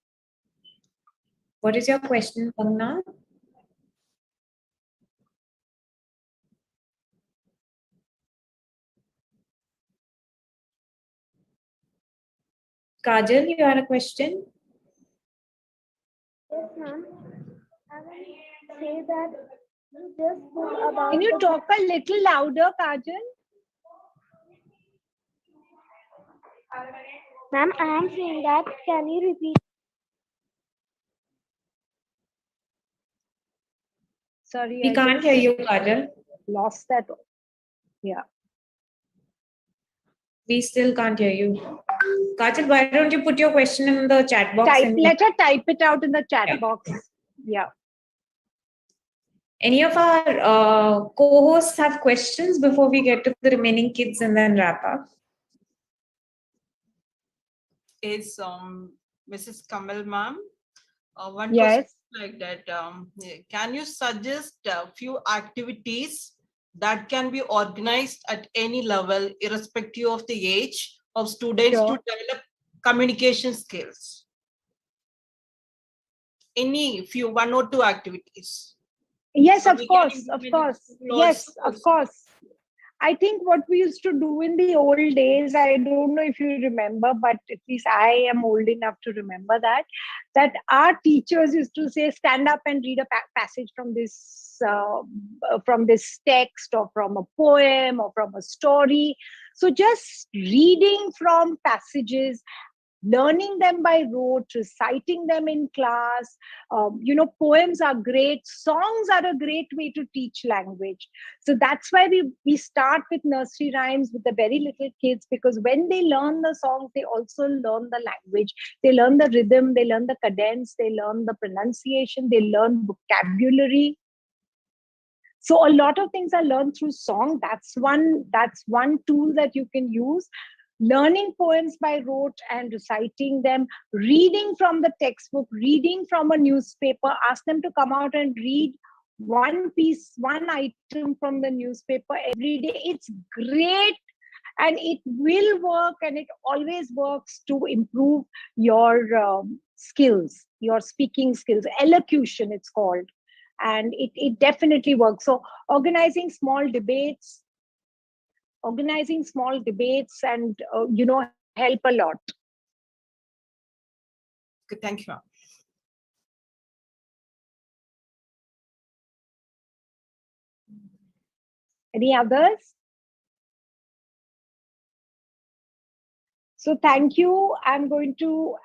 What is your question, Kangna? Kajal, you had a question? Yes, ma'am. I will say that you just spoke about. Can you talk a little louder, Kajal? Ma'am, I am saying that. Can you repeat? Sorry, We can't hear you, Kajal. Lost that. Yeah. We still can't hear you. Kajal, why don't you put your question in the chat box? Let her type it out in the chat Yeah. box. Yeah. Any of our co-hosts have questions before we get to the remaining kids and then wrap up? Is Mrs. Kamal ma'am? One Yes. question like that. Can you suggest a few activities that can be organized at any level, irrespective of the age of students, Sure. to develop communication skills? Any few, 1 or 2 activities. Yes, So of we course, can of implement course. it Yes, also. of course. I think what we used to do in the old days, I don't know if you remember, but at least I am old enough to remember that our teachers used to say, stand up and read a passage from this text, or from a poem, or from a story. So just reading from passages, learning them by rote, reciting them in class. Poems are great. Songs are a great way to teach language. So that's why we start with nursery rhymes with the very little kids, because when they learn the songs, they also learn the language. They learn the rhythm, they learn the cadence, they learn the pronunciation, they learn vocabulary. So a lot of things are learned through song. That's one tool that you can use. Learning poems by rote and reciting them, reading from the textbook, reading from a newspaper. Ask them to come out and read one piece, one item from the newspaper every day. It's great, and it will work, and it always works to improve your skills, your speaking skills. Elocution, it's called. And it definitely works. So organizing small debates and help a lot. Good, thank you, ma'am. Any others? So thank you. I'm going to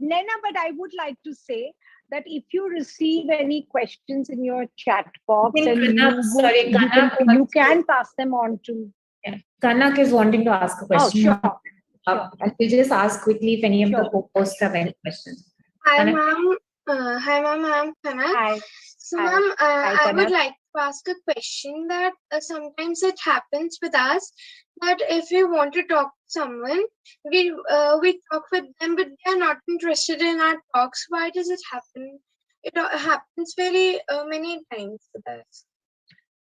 Nena, but I would like to say that if you receive any questions in your chat box, I think and you can pass them on to. Yeah. Kanak is wanting to ask a question. Oh, sure. I will just ask quickly if any of the co-hosts have any questions. Hi, Kanak? ma'am. Hi, ma'am. I'm Kanak. Hi. So, Hi. ma'am, Hi, I would Kanak. like to ask a question that sometimes it happens with us that if we want to talk to someone, we talk with them, but they are not interested in our talks. Why does it happen? It happens very many times with us.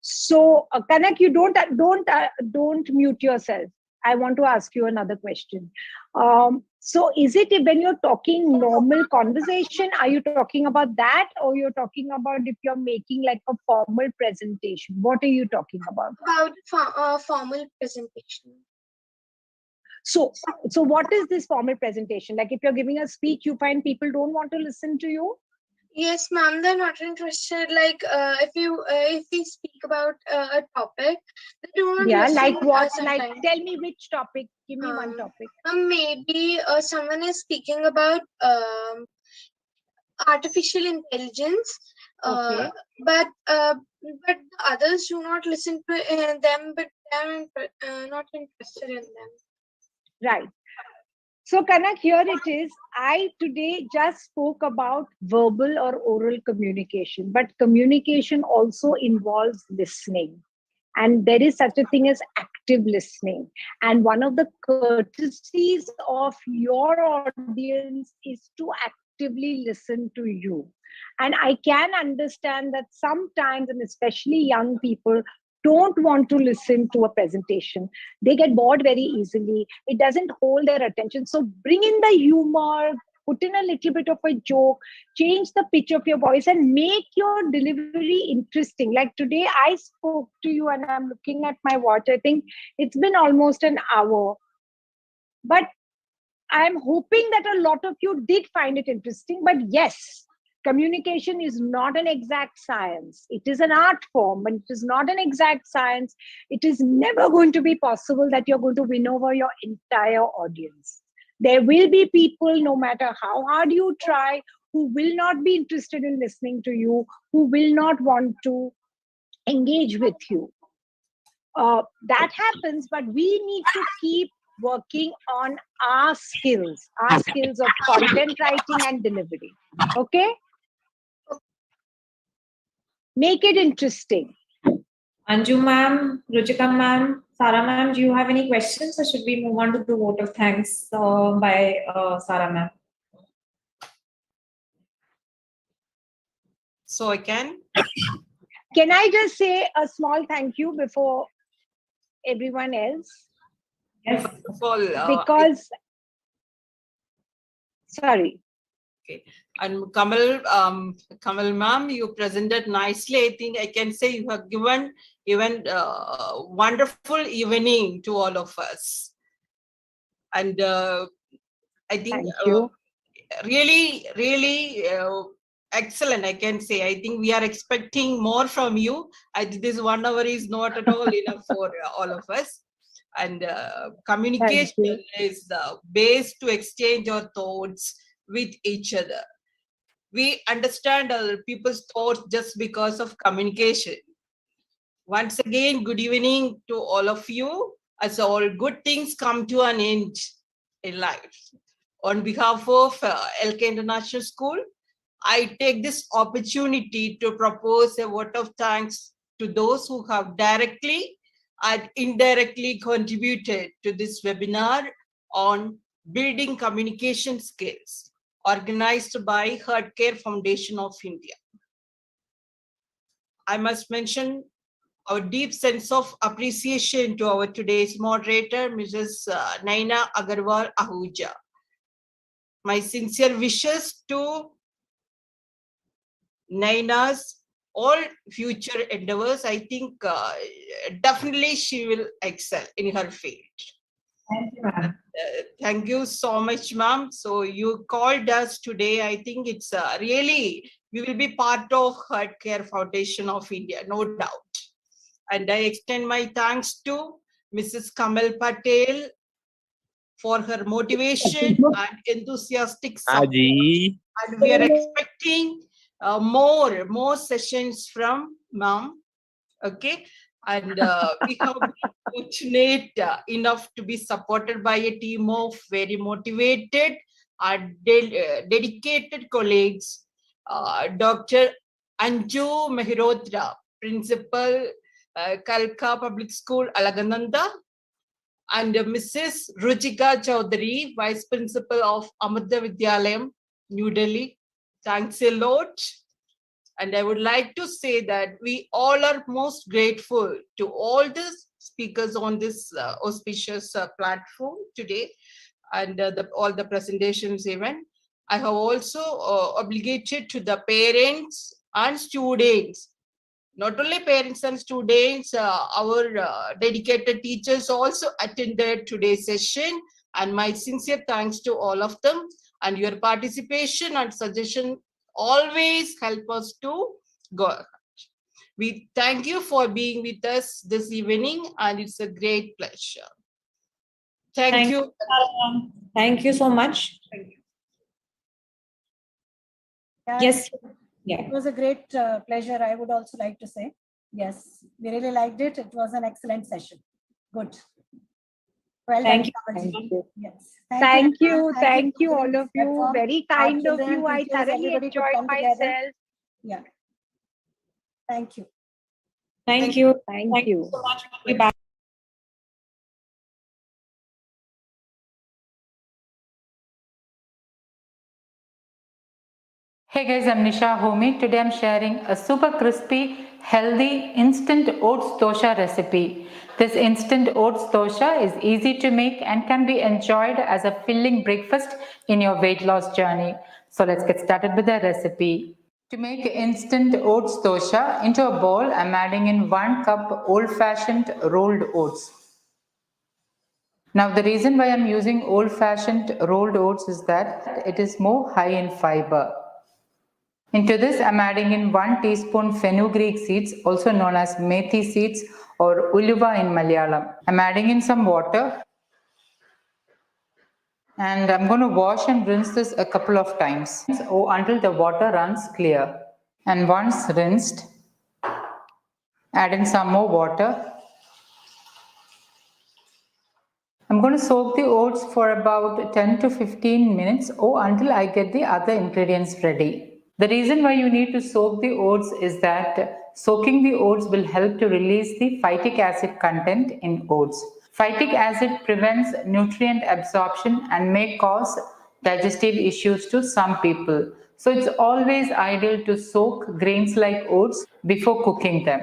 So, Kanak, you don't mute yourself. I want to ask you another question. So, is it when you're talking normal conversation, are you talking about that, or you're talking about if you're making like a formal presentation? What are you talking about? About formal presentation. So what is this formal presentation? Like if you're giving a speech, you find people don't want to listen to you? Yes, ma'am, they're not interested. Like, if we speak about a topic, they do not Yeah, listen like what? Like, sometimes. tell me which topic. Give me one topic. Maybe someone is speaking about artificial intelligence, Okay. but the others do not listen to them, but they're not interested in them. Right. So, Kanak, here it is. I today just spoke about verbal or oral communication, but communication also involves listening. And there is such a thing as active listening. And one of the courtesies of your audience is to actively listen to you. And I can understand that sometimes, and especially young people, don't want to listen to a presentation. They get bored very easily. It doesn't hold their attention. So bring in the humor, put in a little bit of a joke, change the pitch of your voice, and make your delivery interesting. Like today, I spoke to you and I'm looking at my watch. I think it's been almost an hour. But I'm hoping that a lot of you did find it interesting. But yes, communication is not an exact science. It is an art form, but it is not an exact science. It is never going to be possible that you're going to win over your entire audience. There will be people, no matter how hard you try, who will not be interested in listening to you, who will not want to engage with you. That happens, but we need to keep working on our skills of content writing and delivery. Okay? Make it interesting. Anju ma'am, Ruchika ma'am, Sara ma'am, do you have any questions or should we move on to the vote of thanks by Sara ma'am? So I can. Can I just say a small thank you before everyone else? Yes. First of all, Because, sorry. Okay. And Kamal ma'am, you presented nicely. I think I can say you have given even wonderful evening to all of us. And I think Thank you. really excellent, I can say. I think we are expecting more from you. I think this 1 hour is not at all enough for all of us. And communication is the base to exchange our thoughts with each other. We understand other people's thoughts just because of communication. Once again, good evening to all of you. As all good things come to an end in life. On behalf of LK International School, I take this opportunity to propose a vote of thanks to those who have directly and indirectly contributed to this webinar on building communication skills, organized by Healthcare Foundation of India. I must mention our deep sense of appreciation to our today's moderator, Mrs. Naina Agarwal Ahuja. My sincere wishes to Naina's all future endeavors. I think definitely she will excel in her field. Thank you, ma'am. Thank you so much, ma'am. So you called us today. I think it's really, we will be part of Healthcare Foundation of India, no doubt. And I extend my thanks to Mrs. Kamal Patel for her motivation and enthusiastic support. And we are expecting more sessions from ma'am. Okay. And we have been fortunate enough to be supported by a team of very motivated and dedicated colleagues. Dr. Anju Mehrotra, Principal, Kalka Public School, Alagananda, and Mrs. Ruchika Chaudhary, Vice Principal of Amrita Vidyalayam, New Delhi. Thanks a lot. And I would like to say that we all are most grateful to all the speakers on this auspicious platform today and all the presentations even. I have also obligated to the parents and students. Not only parents and students, our dedicated teachers also attended today's session, and my sincere thanks to all of them, and your participation and suggestion always help us to go ahead. We thank you for being with us this evening, and it's a great pleasure. Thank you. Thank you so much. Yes. Yeah. It was a great pleasure, I would also like to say. Yes, we really liked it. It was an excellent session. Good. Well Thank done, you. Kamalji. Thank you. Yes. Thank you. Nana. Thank you, for all giving of this you. platform. Very Our kind of children, you. I teachers, thoroughly everybody could enjoyed come together. myself. Yeah. Thank you. Thank you. Thank you. So much. We'll be back. Hey guys, I'm Nisha Homi. Today I'm sharing a super crispy, healthy instant oats dosha recipe. This instant oats dosha is easy to make and can be enjoyed as a filling breakfast in your weight loss journey. So let's get started with the recipe. To make instant oats dosha, into a bowl I'm adding in 1 cup old-fashioned rolled oats. Now the reason why I'm using old-fashioned rolled oats is that it is more high in fiber. Into this, I'm adding in 1 teaspoon fenugreek seeds, also known as methi seeds or uluva in Malayalam. I'm adding in some water and I'm going to wash and rinse this a couple of times until the water runs clear. And once rinsed, add in some more water. I'm going to soak the oats for about 10 to 15 minutes or until I get the other ingredients ready. The reason why you need to soak the oats is that soaking the oats will help to release the phytic acid content in oats. Phytic acid prevents nutrient absorption and may cause digestive issues to some people. So it's always ideal to soak grains like oats before cooking them.